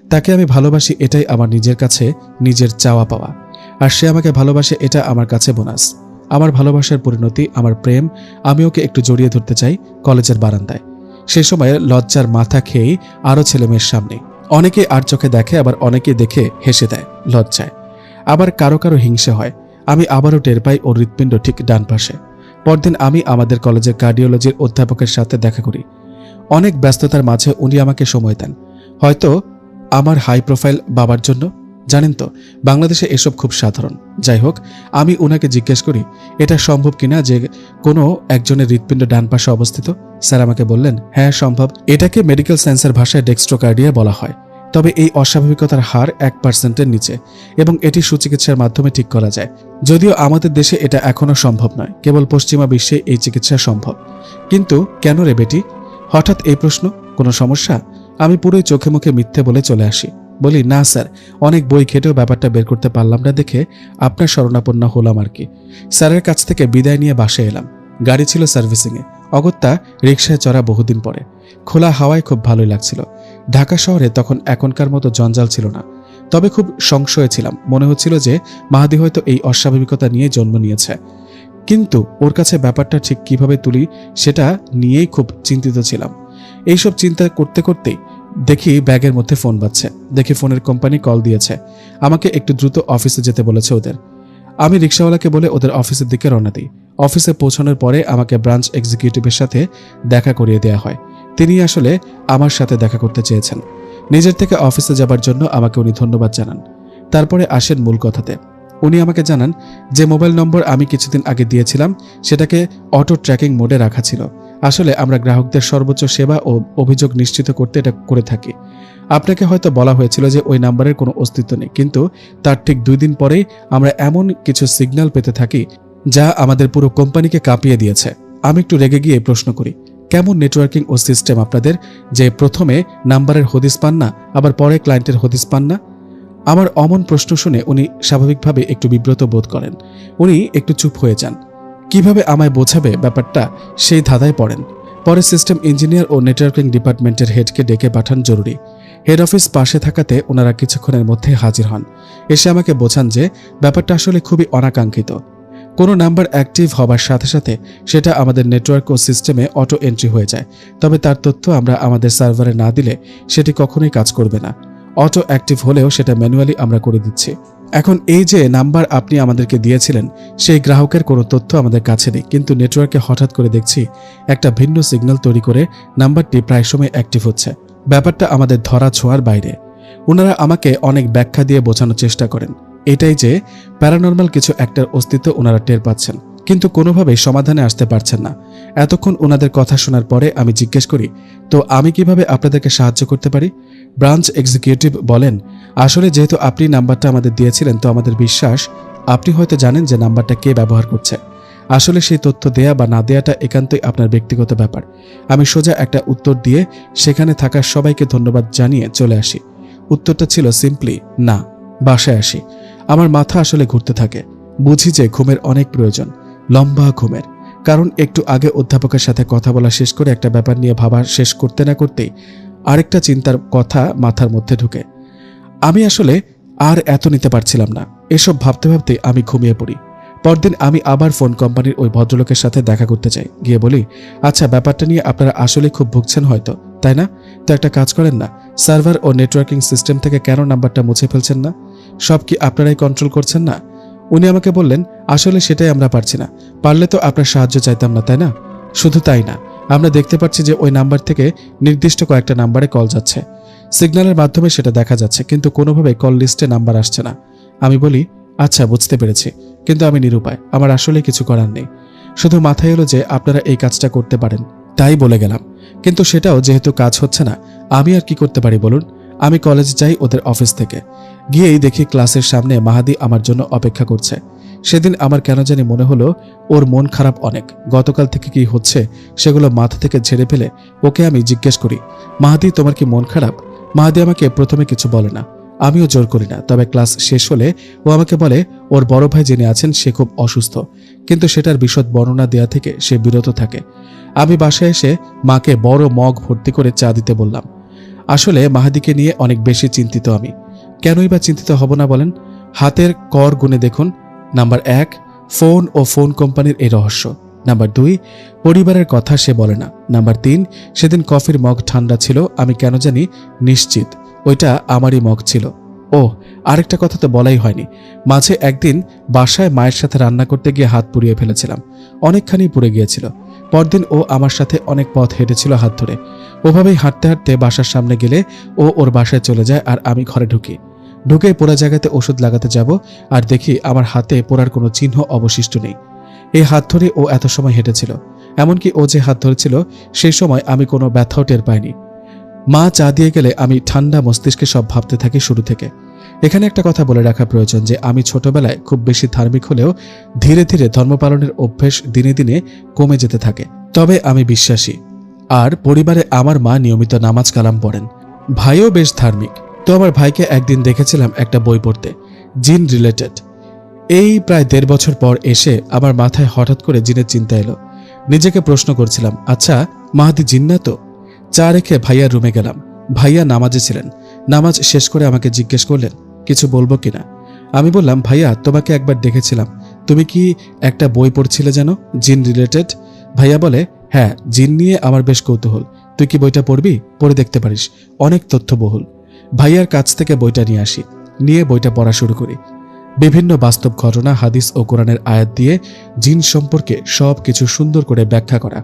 তাকে আমি ভালোবাসি, এটাই আমার নিজের কাছে নিজের চাওয়া পাওয়া, আর সে আমাকে ভালোবাসে, এটা আমার কাছে বোনাস। আমার ভালোবাসার পরিণতি, আমার প্রেম। আমি ওকে একটু জড়িয়ে ধরতে চাই কলেজের বারান্দায়। সে সময় লজ্জার মাথা খেয়েই আরো ছেলেমেয়ের সামনে। অনেকে আর চোখে দেখে, আবার অনেকে দেখে হেসে দেয় লজ্জায়, আবার কারো কারো হিংসে হয়। আমি আবারও টের পাই ওর হৃৎপিণ্ড ঠিক ডান পাশে। পরদিন আমি আমাদের কলেজের কার্ডিওলজির অধ্যাপকের সাথে দেখা করি। অনেক ব্যস্ততার মাঝে উনি আমাকে সময় দেন, হয়তো আমার হাই প্রোফাইল বাবার জন্য। জানেন তো, বাংলাদেশে এসব খুব সাধারণ। যাই হোক, আমি উনাকে জিজ্ঞেস করি এটা সম্ভব কিনা যে কোনো একজনের হৃৎপিণ্ড ডান পাশে অবস্থিত। স্যার আমাকে বললেন, হ্যাঁ সম্ভব। এটাকে মেডিকেল সায়েন্সের ভাষায় ডেক্সট্রোকার্ডিয়া বলা হয়। তবে এই অস্বাভাবিকতার হার 1%-এর নিচে, এবং এটি সুচিকিৎসার মাধ্যমে ঠিক করা যায়। যদিও আমাদের দেশে এটা এখনো সম্ভব নয়, কেবল পশ্চিমা বিশ্বে এই চিকিৎসা সম্ভব। কিন্তু কেন রে বেটি? হঠাৎ এই প্রশ্ন, কোনো সমস্যা? আমি পুরোই চোখে মুখে মিথ্যে বলে চলে আসি। বলি, না স্যার, অনেক বই ঘেটেও ব্যাপারটা বের করতে পারলাম না দেখে আপনার শরণাপন্ন হলাম আর কি। স্যারের কাছ থেকে বিদায় নিয়ে বাসায় এলাম। গাড়ি ছিল সার্ভিসিংয়ে। অগত্যা রিকশায় চড়া বহুদিন পরে। খোলা হাওয়ায় খুব ভালোই লাগছিল। ঢাকা শহরে তখন এখনকার মতো জঞ্জাল ছিল না, তবে খুব সংশয়ে ছিলাম। মনে হচ্ছিল যে মাহাদি হয়তো এই অস্বাভাবিকতা নিয়ে জন্ম নিয়েছে, কিন্তু ওর কাছে ব্যাপারটা ঠিক কিভাবে তুলি সেটা নিয়েই খুব চিন্তিত ছিলাম। এইসব চিন্তা করতে করতেই দেখি ব্যাগের মধ্যে ফোন বাজছে। দেখি ফোনের কোম্পানি কল দিয়েছে, আমাকে একটু দ্রুত অফিসে যেতে বলেছে ওদের। আমি রিক্সাওয়ালাকে বলে ওদের অফিসের দিকে রওনা দিই। অফিসে পৌঁছানোর পরে আমাকে ব্রাঞ্চ এক্সিকিউটিভের সাথে দেখা করিয়ে দেওয়া হয়। তিনি আসলে আমার সাথে দেখা করতে চেয়েছেন। নিজের থেকে অফিসে যাবার জন্য আমাকে উনি ধন্যবাদ জানান। তারপরে আসেন মূল কথাতে। উনি আমাকে জানান যে মোবাইল নম্বর আমি কিছুদিন আগে দিয়েছিলাম সেটাকে অটো ট্র্যাকিং মোডে রাখা ছিল। আসলে আমরা গ্রাহকদের সর্বোচ্চ সেবা ও অভিযোগ নিশ্চিত করতে এটা করে থাকি। আপনাকে হয়তো বলা হয়েছিল যে ওই নাম্বারের কোনো অস্তিত্ব নেই, কিন্তু তার ঠিক 2 দিন পরেই আমরা এমন কিছু সিগন্যাল পেতে থাকি যা আমাদের পুরো কোম্পানিকে কাঁপিয়ে দিয়েছে। আমি একটু রেগে গিয়ে প্রশ্ন করি, কেমন নেটওয়ার্কিং ও সিস্টেম আপনাদের যে প্রথমে নাম্বারের হদিস পান না, আবার পরে ক্লায়েন্টের হদিস পান না? আমার অমন প্রশ্ন শুনে উনি স্বাভাবিকভাবে একটু বিব্রত বোধ করেন। উনি একটু চুপ হয়ে যান। কিভাবে আমায় বোঝাবে ব্যাপারটা সেই ধাঁধায় পড়েন। পরে সিস্টেম ইঞ্জিনিয়ার ও নেটওয়ার্কিং ডিপার্টমেন্টের হেডকে ডেকে পাঠান জরুরি। হেড অফিস পাশে থাকাতে ওনারা কিছুক্ষণের মধ্যে হাজির হন। এসে আমাকে বোঝান যে ব্যাপারটা আসলে খুবই অনাকাঙ্ক্ষিত। কোনো নাম্বার অ্যাক্টিভ হবার সাথে সাথে সেটা আমাদের নেটওয়ার্ক ও সিস্টেমে অটো এন্ট্রি হয়ে যায়, তবে তার তথ্য আমরা আমাদের সার্ভারে না দিলে সেটি কখনোই কাজ করবে না। অটো অ্যাক্টিভ হলেও সেটা ম্যানুয়ালি আমরা করে দিচ্ছি। এখন এই যে নাম্বার আপনি আমাদেরকে দিয়েছিলেন, সেই গ্রাহকের কোনো তথ্য আমাদের কাছে নেই, কিন্তু নেটওয়ার্কে হঠাৎ করে দেখছি একটা ভিন্ন সিগন্যাল তৈরি করে নাম্বারটি প্রায় সময় অ্যাক্টিভ হচ্ছে। ব্যাপারটা আমাদের ধরা ছোঁয়ার বাইরে। ওনারা আমাকে অনেক ব্যাখ্যা দিয়ে বোঝানোর চেষ্টা করেন, এটাই যে প্যারানর্মাল কিছু একটার অস্তিত্ব ওনারা টের পাচ্ছেন, কিন্তু কোনোভাবেই সমাধানে আসতে পারছেন না। এতক্ষণ ওনাদের কথা শোনার পরে আমি জিজ্ঞেস করি, তো আমি কিভাবে আপনাদেরকে সাহায্য করতে পারি? ব্রাঞ্চ এক্সিকিউটিভ বলেন, আসলে যেহেতু আপনি নাম্বারটা আমাদের দিয়েছিলেন, তো আমাদের বিশ্বাস আপনি হয়তো জানেন যে নাম্বারটা কে ব্যবহার করছে। আসলে সেই তথ্য দেয়া বা না দেয়াটা একান্তই আপনার ব্যক্তিগত ব্যাপার। আমি সোজা একটা উত্তর দিয়ে সেখানে থাকা সবাইকে ধন্যবাদ জানিয়ে চলে আসি। উত্তরটা ছিল সিম্পলি না। বাসায় আসি, আমার মাথা আসলে ঘুরতে থাকে। বুঝি যে ঘুমের অনেক প্রয়োজন, লম্বা ঘুমের। কারণ একটু আগে অধ্যাপকের সাথে কথা বলা শেষ করে একটা ব্যাপার নিয়ে ভাবা শেষ করতে না করতেই আরেকটা চিন্তার কথা মাথার মধ্যে ঢুকে। আমি আসলে আর এত নিতে পারছিলাম না। এসব ভাবতে ভাবতে আমি ঘুমিয়ে পড়ি। পরদিন আমি আবার ফোন কোম্পানির ওই ভদ্রলোকের সাথে দেখা করতে চাই। গিয়ে বলি, আচ্ছা, ব্যাপারটা নিয়ে আপনারা আসলে খুব ভুগছেন হয়তো, তাই না? তো একটা কাজ করেন না, সার্ভার ও নেটওয়ার্কিং সিস্টেম থেকে কেন নাম্বারটা মুছে ফেলছেন না? সব কি আপনারাই কন্ট্রোল করছেন না? উনি আমাকে বললেন, আসলে সেটাই আমরা পারছি না। পারলে তো আপনার সাহায্য চাইতাম না, তাই না? শুধু তাই না, আমরা দেখতে পাচ্ছি যে ওই নাম্বার থেকে নির্দিষ্ট কয়েকটা নাম্বারে কল যাচ্ছে। সিগন্যালের মাধ্যমে সেটা দেখা যাচ্ছে, কিন্তু কোনোভাবে কল লিস্টে নাম্বার আসছে না। আমি বলি, আচ্ছা, বুঝতে পেরেছি, কিন্তু আমি নিরুপায়, আমার আসলে কিছু করার নেই। শুধু মাথায় এলো যে আপনারা এই কাজটা করতে পারেন, তাই বলে গেলাম। কিন্তু সেটাও যেহেতু কাজ হচ্ছে না, আমি আর কি করতে পারি বলুন? আমি কলেজে যাই ওদের অফিস থেকে। গিয়েই দেখি ক্লাসের সামনে মাহাদি আমার জন্য অপেক্ষা করছে। সেদিন আমার কেন জানি মনে হলো ওর মন খারাপ অনেক। গতকাল থেকে কি হচ্ছে সেগুলো মাথা থেকে ঝেড়ে ফেলে ওকে আমি জিজ্ঞেস করি, মাহাদি, তোমার কি মন খারাপ? মাহাদি আমাকে প্রথমে কিছু বলে না, আমিও জোর করি না। তবে ক্লাস শেষ হলে ও আমাকে বলে ওর বড় ভাই যিনি আছেন সে খুব অসুস্থ, কিন্তু সেটার বিশদ বর্ণনা দেয়া থেকে সে বিরত থাকে। আমি বাসায় এসে মাকে বড় মগ ভর্তি করে চা দিতে বললাম। আসলে মাহাদিকে নিয়ে অনেক বেশি চিন্তিত আমি। কেনই বা চিন্তিত হব না বলেন? হাতের কর গুনে দেখুন। নাম্বার 1, ফোন ও ফোন কোম্পানির এই রহস্য। নাম্বার 2, পরিবারের কথা সে বলে না। নাম্বার 3, সেদিন কফির মগ ঠান্ডা ছিল, আমি কেন জানি নিশ্চিত ওইটা আমারই মগ ছিল। ও, আরেকটা কথা তো বলাই হয়নি, মাঝে একদিন বাসায় মায়ের সাথে রান্না করতে গিয়ে হাত পুড়িয়ে ফেলেছিলাম, অনেকখানি পুড়ে গিয়েছিল। পরদিন ও আমার সাথে অনেক পথ হেঁটেছিল হাত ধরে। ওভাবেই হাঁটতে হাঁটতে বাসার সামনে গেলে ও ওর বাসায় চলে যায়, আর আমি ঘরে ঢুকে পোড়া জায়গাতে ওষুধ লাগাতে যাব, আর দেখি আমার হাতে পোড়ার কোনো চিহ্ন অবশিষ্ট নেই। এই হাত ধরে ও এত সময় হেঁটেছিল, এমনকি ও যে হাত ধরেছিল সেই সময় আমি কোনো ব্যথাও টের পাইনি। মা চা দিয়ে গেলে আমি ঠান্ডা মস্তিষ্কে সব ভাবতে থাকি শুরু থেকে। এখানে একটা কথা বলে রাখা প্রয়োজন যে আমি ছোটবেলায় খুব বেশি ধার্মিক হলেও ধীরে ধীরে ধর্ম পালনের অভ্যেস দিনে দিনে কমে যেতে থাকে। তবে আমি বিশ্বাসী, আর পরিবারে আমার মা নিয়মিত নামাজ কালাম পড়েন। ভাইও বেশ ধার্মিক। তো আমার ভাইকে একদিন দেখেছিলাম একটা বই পড়তে, জিন রিলেটেড। এই প্রায় 1.5 বছর পর এসে আমার মাথায় হঠাৎ করে জিনের চিন্তা এলো। নিজেকে প্রশ্ন করছিলাম, আচ্ছা, মাহাদি জিন না তো? চা রেখে ভাইয়ার রুমে গেলাম। ভাইয়া নামাজে ছিলেন। নামাজ শেষ করে আমাকে জিজ্ঞেস করলেন কিছু বলবো কিনা। আমি বললাম, ভাইয়া, তোমাকে একবার দেখেছিলাম, তুমি কি একটা বই পড়ছিলে যেন, জিন রিলেটেড? ভাইয়া বলে, হ্যাঁ, জিন নিয়ে আমার বেশ কৌতূহল, তুই কি বইটা পড়বি? পড়ে দেখতে পারিস, অনেক তথ্যবহুল। ভাইয়ার কাছ থেকে বইটা নিয়ে আসি, নিয়ে বইটা পড়া শুরু করি। বিভিন্ন বাস্তব ঘটনা, হাদিস ও কোরআনের আয়াত দিয়ে জিন সম্পর্কে সব কিছু সুন্দর করে ব্যাখ্যা করা।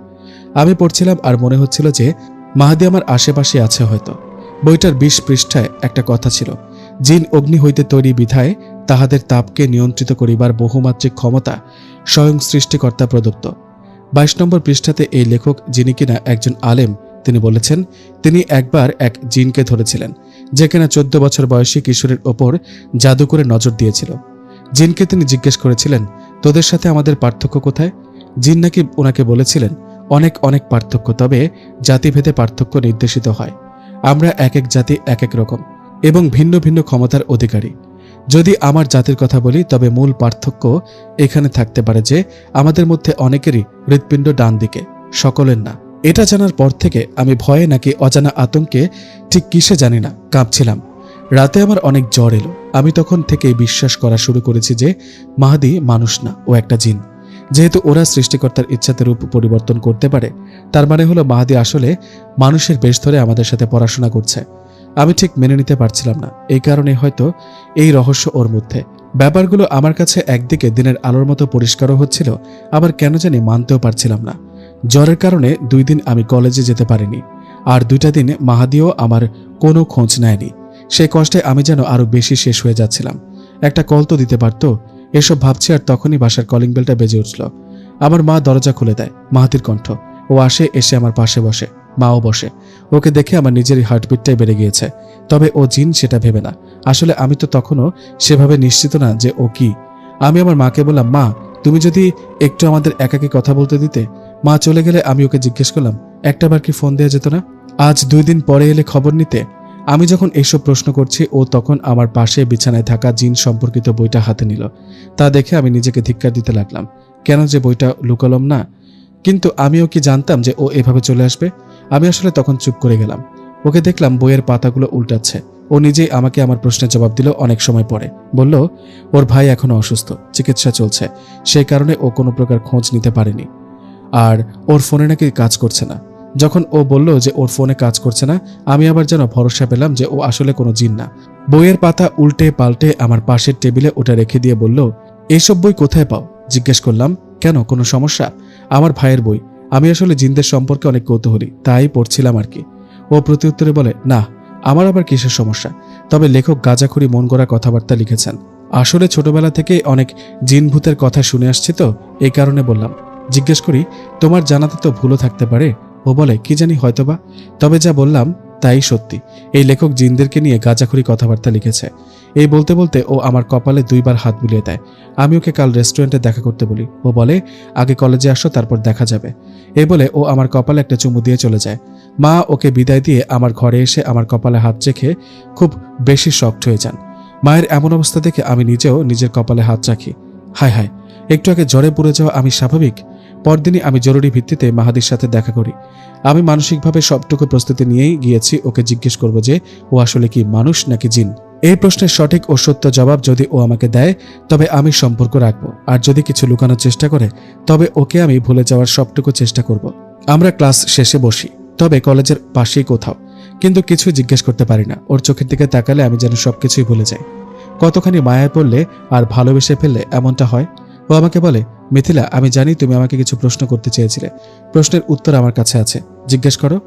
আমি পড়ছিলাম আর মনে হচ্ছিল যে মাহাদি আমার আশেপাশে আছে হয়তো। বইটার 20 পৃষ্ঠায় একটা কথা ছিল, জিন অগ্নি হইতে তৈরি বিধায় তাহাদের তাপকে নিয়ন্ত্রিত করিবার বহুমাত্রিক ক্ষমতা স্বয়ং সৃষ্টিকর্তা প্রদত্ত। 22 নম্বর পৃষ্ঠাতে এই লেখক, যিনি কিনা একজন আলেম, তিনি বলেছেন তিনি একবার এক জিনকে ধরেছিলেন, যে কিনা 14 বছর বয়সী কিশোরের ওপর জাদু করে নজর দিয়েছিল। জিনকে তিনি জিজ্ঞেস করেছিলেন, তোদের সাথে আমাদের পার্থক্য কোথায়? জিন নাকি ওনাকে বলেছিলেন, অনেক অনেক পার্থক্য, তবে জাতিভেদে পার্থক্য নির্দেশিত হয়। আমরা এক এক জাতি এক এক রকম এবং ভিন্ন ভিন্ন ক্ষমতার অধিকারী। যদি আমার জাতির কথা বলি, তবে মূল পার্থক্য এখানে থাকতে পারে যে আমাদের মধ্যে অনেকেরই হৃৎপিণ্ড ডান দিকে, সকলের না। এটা জানার পর থেকে আমি ভয়ে নাকি অজানা আতঙ্কে, ঠিক কিসে জানি না, কাঁপছিলাম। রাতে আমার অনেক জ্বর এলো। আমি তখন থেকেই বিশ্বাস করা শুরু করেছি যে মাহাদি মানুষ না, ও একটা জিন। যেহেতু ওরা সৃষ্টিকর্তার ইচ্ছাতে রূপ পরিবর্তন করতে পারে, তার মানে হলো মাহাদি আসলে মানুষের বেশ ধরে আমাদের সাথে পড়াশোনা করছে। আমি ঠিক মেনে নিতে পারছিলাম না, এই কারণে হয়তো এই রহস্য ওর মধ্যে। ব্যাপারগুলো আমার কাছে একদিকে দিনের আলোর মতো পরিষ্কারও হচ্ছিল, আবার কেন জানি মানতেও পারছিলাম না। জ্বরের কারণে 2 দিন আমি কলেজে যেতে পারিনি, আর 2টা দিন মাহাদিও আমার কোনো খোঁজ নেয়নি। সেই কষ্টে আমি যেন আরো বেশি শেষ হয়ে যাচ্ছিলাম। একটা কল তো দিতে পারতো, এসব ভাবছি, আর তখনই বাসার কলিং বেলটা বেজে উঠল। আমার মা দরজা খুলে দেয়। মাহাদির কণ্ঠ। ও আসে, এসে আমার পাশে বসে। মাও বসে। ওকে দেখে আমার নিজেরই হার্টবিটটাই বেড়ে গিয়েছে। তবে ও জিন সেটা ভেবে না। আসলে আমি তো তখনও সেভাবে নিশ্চিত না যে ও কি। আমি আমার মাকে বললাম, মা তুমি যদি একটু আমাদের একাকী কথা বলতে দিতে। মা চলে গেলে আমি ওকে জিজ্ঞেস করলাম, একটাবার কি ফোন দেওয়া যেত না? আজ 2 দিন পরে এলে খবর নিতে। আমি যখন এইসব প্রশ্ন করছি, ও তখন আমার পাশে বিছানায় থাকা জিন সম্পর্কিত বইটা হাতে নিল। তা দেখে আমি নিজেকে ধিক্কার দিতে লাগলাম, কেন যে বইটা লুকালাম না। কিন্তু আমিও কি জানতাম যে ও এভাবে চলে আসবে? আমি আসলে তখন চুপ করে গেলাম। ওকে দেখলাম বইয়ের পাতাগুলো উল্টাচ্ছে। ও নিজেই আমাকে আমার প্রশ্নের জবাব দিল অনেক সময় পরে। বলল, ওর ভাই এখনো অসুস্থ, চিকিৎসা চলছে, সেই কারণে ও কোনো প্রকার খোঁজ নিতে পারেনি। আর ওর ফোনে নাকি কাজ করছে না। যখন ও বলল যে ওর ফোনে কাজ করছে না, আমি আবার যেন ভরসা পেলাম যে ও আসলে কোনো জিন না। বইয়ের পাতা উল্টে পাল্টে আমার পাশের টেবিলে ওটা রেখে দিয়ে বলল, এইসব বই কোথায় পাও? জিজ্ঞেস করলাম, কেন, কোনো সমস্যা? আমার ভাইয়ের বই। আমি আসলে জিনদের সম্পর্কে অনেক কৌতূহলী, তাই পড়ছিলাম আর কি। ও প্রত্যুত্তরে বলে, না, আমার আবার কিসের সমস্যা? তবে লেখক গাঁজাখুরি মন গড়া কথাবার্তা লিখেছেন। আসলে ছোটবেলা থেকেই অনেক জিন ভূতের কথা শুনে আসছি তো, এই কারণে বললাম। জিজ্ঞেস করি, তোমার জানাতে তো ভুলও থাকতে পারে। ও বলে, কি জানি, হয়তোবা। তবে যা বললাম তাই সত্যি। এই লেখক জিনদেরকে নিয়ে গাঁজাখুরি কথাবার্তা লিখেছে। এই বলতে বলতে ও আমার কপালে 2 বার হাত বুলিয়ে দেয়। আমি ওকে কাল রেস্টুরেন্টে দেখা করতে বলি। ও বলে, আগে কলেজে আসো, তারপর দেখা যাবে। এই বলে ও আমার কপালে একটা চুমু দিয়ে চলে যায়। মা ওকে বিদায় দিয়ে আমার ঘরে এসে আমার কপালে হাত রেখে খুব বেশি শকড হয়ে যান। মায়ের এমন অবস্থা দেখে আমি নিজেও নিজের কপালে হাত রাখি। হায় হায়, একটু আগে জ্বরে পুড়ে যাওয়া আমি স্বাভাবিক? পরদিনই আমি জরুরি ভিত্তিতে মাহাদির সাথে দেখা করি। আমি মানসিকভাবে সবটুকু প্রস্তুতি নিয়েই গিয়েছি ওকে জিজ্ঞেস করব যে ও আসলে কি মানুষ নাকি জিন। এই প্রশ্নের সঠিক ও সত্য জবাব যদি ও আমাকে দেয়, তবে আমি সম্পর্ক রাখবো, আর যদি কিছু লুকানোর চেষ্টা করে, তবে ওকে আমি ভুলে যাওয়ার সবটুকু চেষ্টা করব। আমরা ক্লাস শেষে বসি, তবে কলেজের পাশেই কোথাও, কিন্তু কিছু জিজ্ঞেস করতে পারি না। ওর চোখের দিকে তাকালে আমি যেন সবকিছুই ভুলে যাই। কতখানি মায়ায় পড়লে আর ভালোবেসে ফেললে এমনটা হয়। ও আমাকে বলে, মিথিলা, আমি জানি তুমি আমাকে কিছু প্রশ্ন করতে চেয়েছিলে, প্রশ্নের উত্তর আমার কাছে আছে, জিজ্ঞেস করো।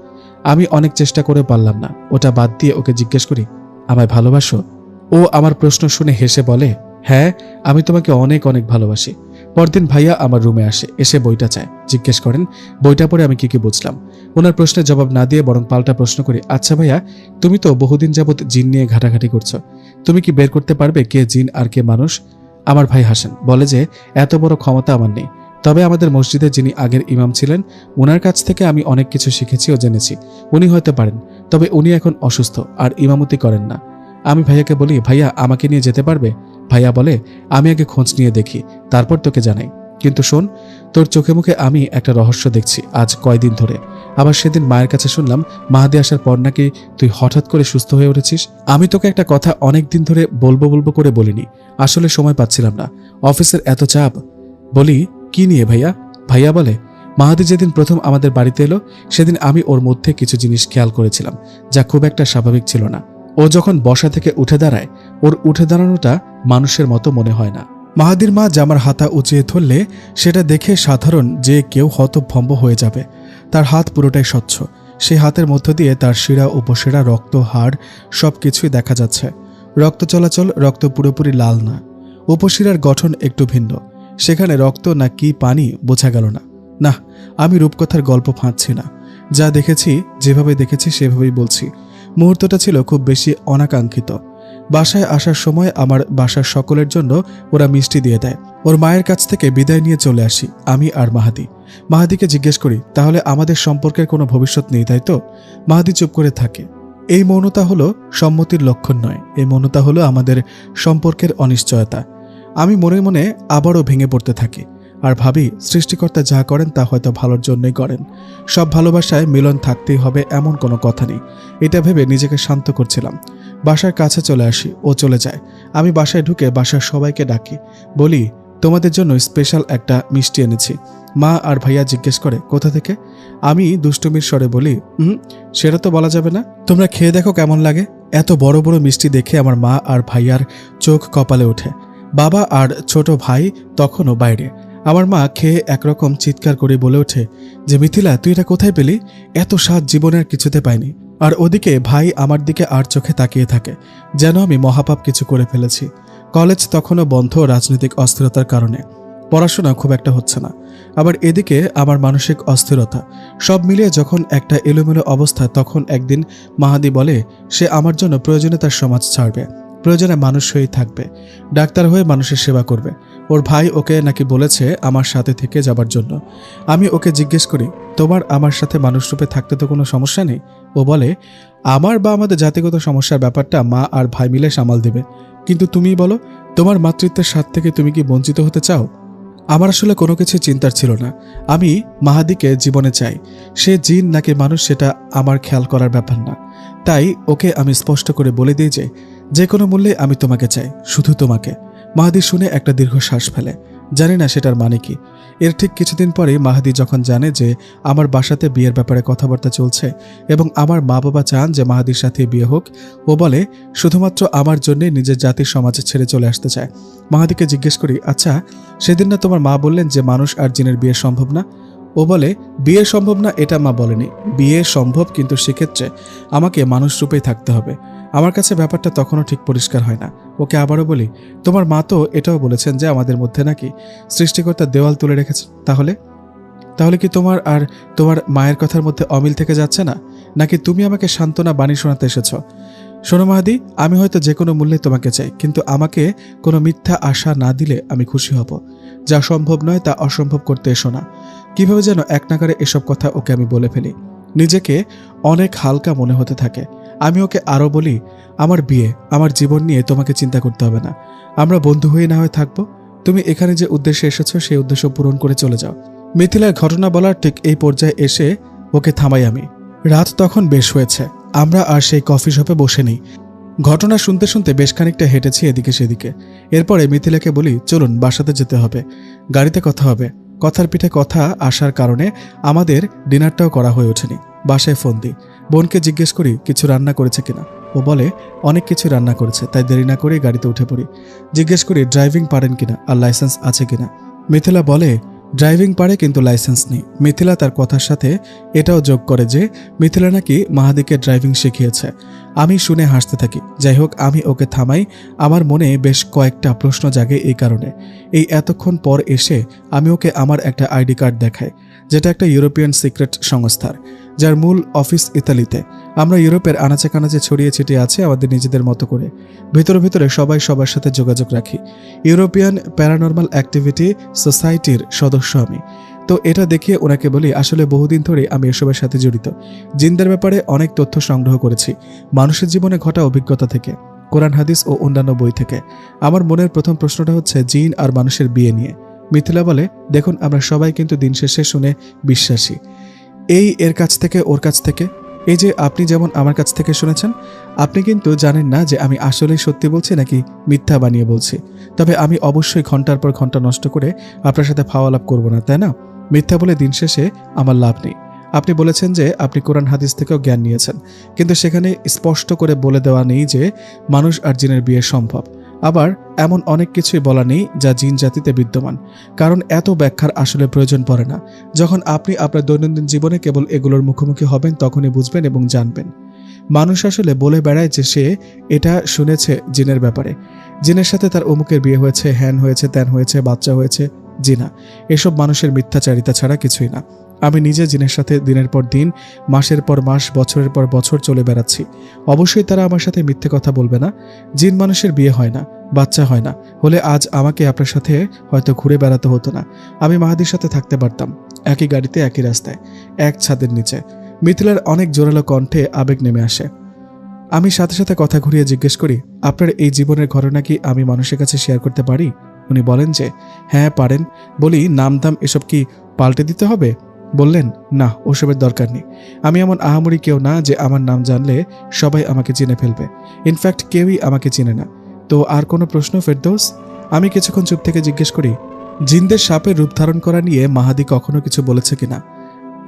আমি অনেক চেষ্টা করে পারলাম না। ওটা বাদ দিয়ে ওকে জিজ্ঞেস করি, আমায় ভালোবাসো? ও আমার প্রশ্ন শুনে হেসে বলে, হ্যাঁ, আমি তোমাকে অনেক অনেক ভালোবাসি। পরদিন ভাইয়া আমার রুমে আসে, এসে বইটা চায়। জিজ্ঞেস করেন বইটা পড়ে আমি কি কি বুঝলাম। ওনার প্রশ্নের জবাব না দিয়ে বরং পাল্টা প্রশ্ন করি, আচ্ছা ভাইয়া, তুমি তো বহুদিন যাবৎ জিন নিয়ে ঘাটাঘাটি করছো, তুমি কি বের করতে পারবে কে জিন আর কে মানুষ? আমার ভাই হাসেন, বলে যে এত বড় ক্ষমতা আমার নেই, তবে আমাদের মসজিদে যিনি আগের ইমাম ছিলেন, ওনার কাছ থেকে আমি অনেক কিছু শিখেছি ও জেনেছি। উনি হয়তো পারেন, তবে উনি এখন অসুস্থ আর ইমামতি করেন না। আমি ভাইয়াকে বলি, ভাইয়া আমাকে নিয়ে যেতে পারবে? ভাইয়া বলে, আমি আগে খোঁজ নিয়ে দেখি, তারপর তোকে জানাই। কিন্তু শোন, তোর চোখে মুখে আমি একটা রহস্য দেখছি আজ কয়দিন ধরে। আবার সেদিন মায়ের কাছে শুনলাম মাহাদি আসার পর নাকি তুই হঠাৎ করে সুস্থ হয়ে উঠেছিস। আমি তোকে একটা কথা অনেক দিন ধরে বলবো বলবো করে বলিনি, আসলে সময় পাচ্ছিলাম না, অফিসের এত চাপ। বলি, কি নিয়ে ভাইয়া? ভাইয়া বলে, মাহাদি যেদিন প্রথম আমাদের বাড়িতে এলো, সেদিন আমি ওর মধ্যে কিছু জিনিস খেয়াল করেছিলাম যা খুব একটা স্বাভাবিক ছিল না। ও যখন বসা থেকে উঠে দাঁড়ায়, ওর উঠে দাঁড়ানোটা মানুষের মতো মনে হয় না। মাহাদির মা জামার হাতা উঁচিয়ে ধরলে সেটা দেখে সাধারণ যে কেউ হতভম্ব হয়ে যাবে। তার হাত পুরোটাই স্বচ্ছ, সেই হাতের মধ্য দিয়ে তার শিরা উপশিরা রক্ত হাড় সবকিছুই দেখা যাচ্ছে। রক্ত চলাচল, রক্ত পুরোপুরি লাল না, উপশিরার গঠন একটু ভিন্ন, সেখানে রক্ত না কি পানি বোঝা গেল না। না, আমি রূপকথার গল্প ফাঁদছি না, যা দেখেছি, যেভাবে দেখেছি সেভাবেই বলছি। মুহূর্তটা ছিল খুব বেশি অনাকাঙ্ক্ষিত। বাসায় আসার সময় আমার বাসার সকলের জন্য ওরা মিষ্টি দিয়ে দেয়। ওর মায়ের কাছ থেকে বিদায় নিয়ে চলে আসি আমি আর মাহাদি। মাহাদিকে জিজ্ঞেস করি, তাহলে আমাদের সম্পর্কের কোনো ভবিষ্যৎ নেই, তাই তো? মাহাদি চুপ করে থাকে। এই মৌনতা হলো সম্মতির লক্ষণ নয়, এই মৌনতা হলো আমাদের সম্পর্কের অনিশ্চয়তা। আমি মনে মনে আবারও ভেঙে পড়তে থাকি আর ভাবি, সৃষ্টিকর্তা যা করেন তা হয়তো ভালোর জন্যই করেন। সব ভালোবাসায় মিলন থাকতেই হবে এমন কোনো কথা নেই, এটা ভেবে নিজেকে শান্ত করছিলাম। বাসার কাছে চলে আসি, ও চলে যায়। আমি বাসায় ঢুকে বাসার সবাইকে ডাকি, বলি, তোমাদের জন্য স্পেশাল একটা মিষ্টি এনেছি। মা আর ভাইয়া জিজ্ঞেস করে, কোথা থেকে? আমি দুষ্টুমির স্বরে বলি, সেটা তো বলা যাবে না, তোমরা খেয়ে দেখো কেমন লাগে। এত বড় বড় মিষ্টি দেখে আমার মা আর ভাইয়ার চোখ কপালে ওঠে। বাবা আর ছোট ভাই তখনও বাইরে। আমার মা খেয়ে একরকম চিৎকার করে বলে ওঠে যে, মিথিলা, তুই এটা কোথায় পেলি? এত স্বাদ জীবনের কিছুতে পাইনি। আর ওদিকে ভাই আমার দিকে আর চোখে তাকিয়ে থাকে, যেন আমি মহাপাপ কিছু করে ফেলেছি। কলেজ তখনও বন্ধ রাজনৈতিক অস্থিরতার কারণে, পড়াশোনা খুব একটা হচ্ছে না। আবার এদিকে আমার মানসিক অস্থিরতা, সব মিলিয়ে যখন একটা এলোমেলো অবস্থা, তখন একদিন মাহাদি বলে সে আমার জন্য প্রয়োজনে তার সমাজ ছাড়বে, প্রয়োজনে মানুষ হয়েই থাকবে, ডাক্তার হয়ে মানুষের সেবা করবে। ওর ভাই ওকে নাকি বলেছে আমার সাথে থেকে যাবার জন্য। আমি ওকে জিজ্ঞেস করি, তোমার আমার সাথে মানুষরূপে থাকতে তো কোনো সমস্যা নেই? ও বলে, আমার বা আমাদের জাতিগত সমস্যার ব্যাপারটা মা আর ভাই মিলে সামাল দেবে, কিন্তু তুমি বলো, তোমার মাতৃত্বের স্বাদ থেকে তুমি কি বঞ্চিত হতে চাও? আমার আসলে কোনো কিছু চিন্তার ছিল না। আমি মাহাদিকে জীবনে চাই, সে জিন নাকি মানুষ সেটা আমার খেয়াল করার ব্যাপার না। তাই ওকে আমি স্পষ্ট করে বলে দিই যে কোনো মূল্যে আমি তোমাকে চাই, শুধু তোমাকে। মাহাদি শুনে একটা দীর্ঘশ্বাস ফেলে, জানি না সেটার মানে কি। এর ঠিক কিছুদিন পরে মাহাদি যখন জানে যে আমার বাসাতে বিয়ের ব্যাপারে কথাবার্তা চলছে এবং আমার মা বাবা চান যে মাহাদির সাথে বিয়ে হোক, ও বলে শুধুমাত্র আমার জন্যে নিজের জাতির সমাজে ছেড়ে চলে আসতে চায়। মাহাদিকে জিজ্ঞেস করি, আচ্ছা, সেদিন না তোমার মা বললেন যে মানুষ আর জিনের বিয়ে সম্ভব না? ও বলে, বিয়ে সম্ভব না এটা মা বলেনি, বিয়ে সম্ভব, কিন্তু সেক্ষেত্রে আমাকে মানুষ রূপেই থাকতে হবে। আমার কাছে ব্যাপারটা তখনও ঠিক পরিষ্কার হয় না। ওকে আবারও বলি, তোমার মা তো এটাও বলেছেন যে আমাদের মধ্যে নাকি সৃষ্টিকর্তা দেওয়াল তুলে রেখেছেন, তাহলে কি তোমার আর তোমার মায়ের কথার মধ্যে অমিল থেকে যাচ্ছে না? নাকি তুমি আমাকে সান্ত্বনা বাণী শোনাতে এসেছ? শোনো মাহাদি, আমি হয়তো যে কোনো মূল্যে তোমাকে চাই, কিন্তু আমাকে কোনো মিথ্যা আশা না দিলে আমি খুশি হব। যা সম্ভব নয় তা অসম্ভব করতে এসো না। কিভাবে যেন এক নাগারে এসব কথা ওকে আমি বলে ফেলি, নিজেকে অনেক হালকা মনে হতে থাকে। আমি ওকে আরও বলি, আমার বিয়ে, আমার জীবন নিয়ে তোমাকে চিন্তা করতে হবে না, আমরা বন্ধু হয়ে না হয়ে থাকবো। তুমি এখানে যে উদ্দেশ্যে এসেছো সেই উদ্দেশ্য পূরণ করে চলে যাও। মিথিলার ঘটনা বলার ঠিক এই পর্যায়ে এসে ওকে থামাই আমি। রাত তখন বেশ হয়েছে, আমরা আর সেই কফি শপে বসে নেই। ঘটনা শুনতে শুনতে বেশ খানিকটা হেঁটেছি এদিকে সেদিকে। এরপরে মিথিলাকে বলি, চলুন বাসাতে যেতে হবে, গাড়িতে কথা হবে। কথার পিঠে কথা আসার কারণে আমাদের ডিনারটাও করা হয়ে ওঠেনি। বাসায় ফোন দিই, বোনকে জিজ্ঞেস করি কিছু রান্না করেছে কিনা। ও বলে অনেক কিছু রান্না করেছে, তাই দেরি না করে গাড়িতে উঠে পড়ি। জিজ্ঞেস করি ড্রাইভিং পারেন কিনা আর লাইসেন্স আছে কিনা। মিথিলা বলে ড্রাইভিং পারে কিন্তু লাইসেন্স নেই। মিথিলা তার কথার সাথে এটাও যোগ করে যে মিথিলা নাকি মাহাদিকে ড্রাইভিং শিখিয়েছে। আমি শুনে হাসতে থাকি। যাই হোক, আমি ওকে থামাই। আমার মনে বেশ কয়েকটা প্রশ্ন জাগে এই কারণে। এই এতক্ষণ পর এসে আমি ওকে আমার একটা আইডি কার্ড দেখাই, যেটা একটা ইউরোপিয়ান সিক্রেট সংস্থার, যার মূল অফিস ইতালিতে। আমরা ইউরোপের আনাচে কানাচে ছড়িয়ে ছিটিয়ে আছে আমাদের নিজেদের মতো করে। ভিতরে ভিতরে সবাই সবার সাথে যোগাযোগ রাখি। ইউরোপিয়ান প্যারানর্মাল অ্যাক্টিভিটি সোসাইটির সদস্য আমি। তো এটা দেখিয়ে ওনাকে বলি, আসলে বহুদিন ধরে আমি এসবের সাথে জড়িত। জিনদের ব্যাপারে অনেক তথ্য সংগ্রহ করেছি, মানুষের জীবনে ঘটা অভিজ্ঞতা থেকে, কোরআন হাদিস ও অন্যান্য বই থেকে। আমার মনের প্রথম প্রশ্নটা হচ্ছে জিন আর মানুষের বিয়ে নিয়ে। মিথিলা বলে, দেখুন, আমরা সবাই কিন্তু দিন শেষে শুনে বিশ্বাসী, এই এর কাছ থেকে ওর কাছ থেকে। এই যে আপনি যেমন আমার কাছ থেকে শুনেছেন, আপনি কিন্তু জানেন না যে আমি আসলেই সত্যি বলছি নাকি মিথ্যা বানিয়ে বলছি। তবে আমি অবশ্যই ঘন্টার পর ঘন্টা নষ্ট করে আপনার সাথে ফাওয়ালাপ করবো না, তাই না? মিথ্যা বলে দিন শেষে আমার লাভ নেই। আপনি বলেছেন যে আপনি কোরআন হাদিস থেকেও জ্ঞান নিয়েছেন, কিন্তু সেখানে স্পষ্ট করে বলে দেওয়া নেই যে মানুষ আর জিনের বিয়ে সম্ভব। আবার এমন অনেক কিছুই বলা নেই যা জিন জাতিতে বিদ্যমান, কারণ এত ব্যাখ্যার আসলে প্রয়োজন পড়ে না। যখন আপনি আপনার দৈনন্দিন জীবনে কেবল এগুলোর মুখোমুখি হবেন তখনই বুঝবেন এবং জানবেন। মানুষ আসলে বলে বেড়ায় যে সে এটা শুনেছে জিনের ব্যাপারে, জিনের সাথে তার অমুকের বিয়ে হয়েছে, হ্যান হয়েছে, ত্যান হয়েছে, বাচ্চা হয়েছে। জি না, এসব মানুষের মিথ্যাচারিতা ছাড়া কিছুই না। আমি নিজে জিনের সাথে দিনের পর দিন, মাসের পর মাস, বছরের পর বছর চলে বেড়াচ্ছি। অবশ্যই তারা আমার সাথে মিথ্যে কথা বলবে না। জিন মানুষের বিয়ে হয় না, বাচ্চা হয় না, হলে আজ আমাকে আপনার সাথে হয়তো ঘুরে বেড়াতে হতো না। আমি মাহাদির সাথে থাকতে পারতাম, একই গাড়িতে, একই রাস্তায়, এক ছাদের নিচে। মিথিলার অনেক জোরালো কণ্ঠে আবেগ নেমে আসে। আমি সাথে সাথে কথা ঘুরিয়ে জিজ্ঞেস করি, আপনার এই জীবনের ঘটনা কি আমি মানুষের কাছে শেয়ার করতে পারি? উনি বলেন যে হ্যাঁ পারেন। বলি, নাম দাম এসব কি পাল্টে দিতে হবে? বললেন, না, ওসবের দরকার নেই। আমি এমন আহামরি কেউ না যে আমার নাম জানলে সবাই আমাকে চিনে ফেলবে। ইনফ্যাক্ট কেউই আমাকে চিনে না। তো আর কোনো প্রশ্ন ফেরদৌস? আমি কিছুক্ষণ চুপ থেকে জিজ্ঞেস করি, জিনদের সাপের রূপ ধারণ করা নিয়ে মাহাদি কখনো কিছু বলেছে কিনা?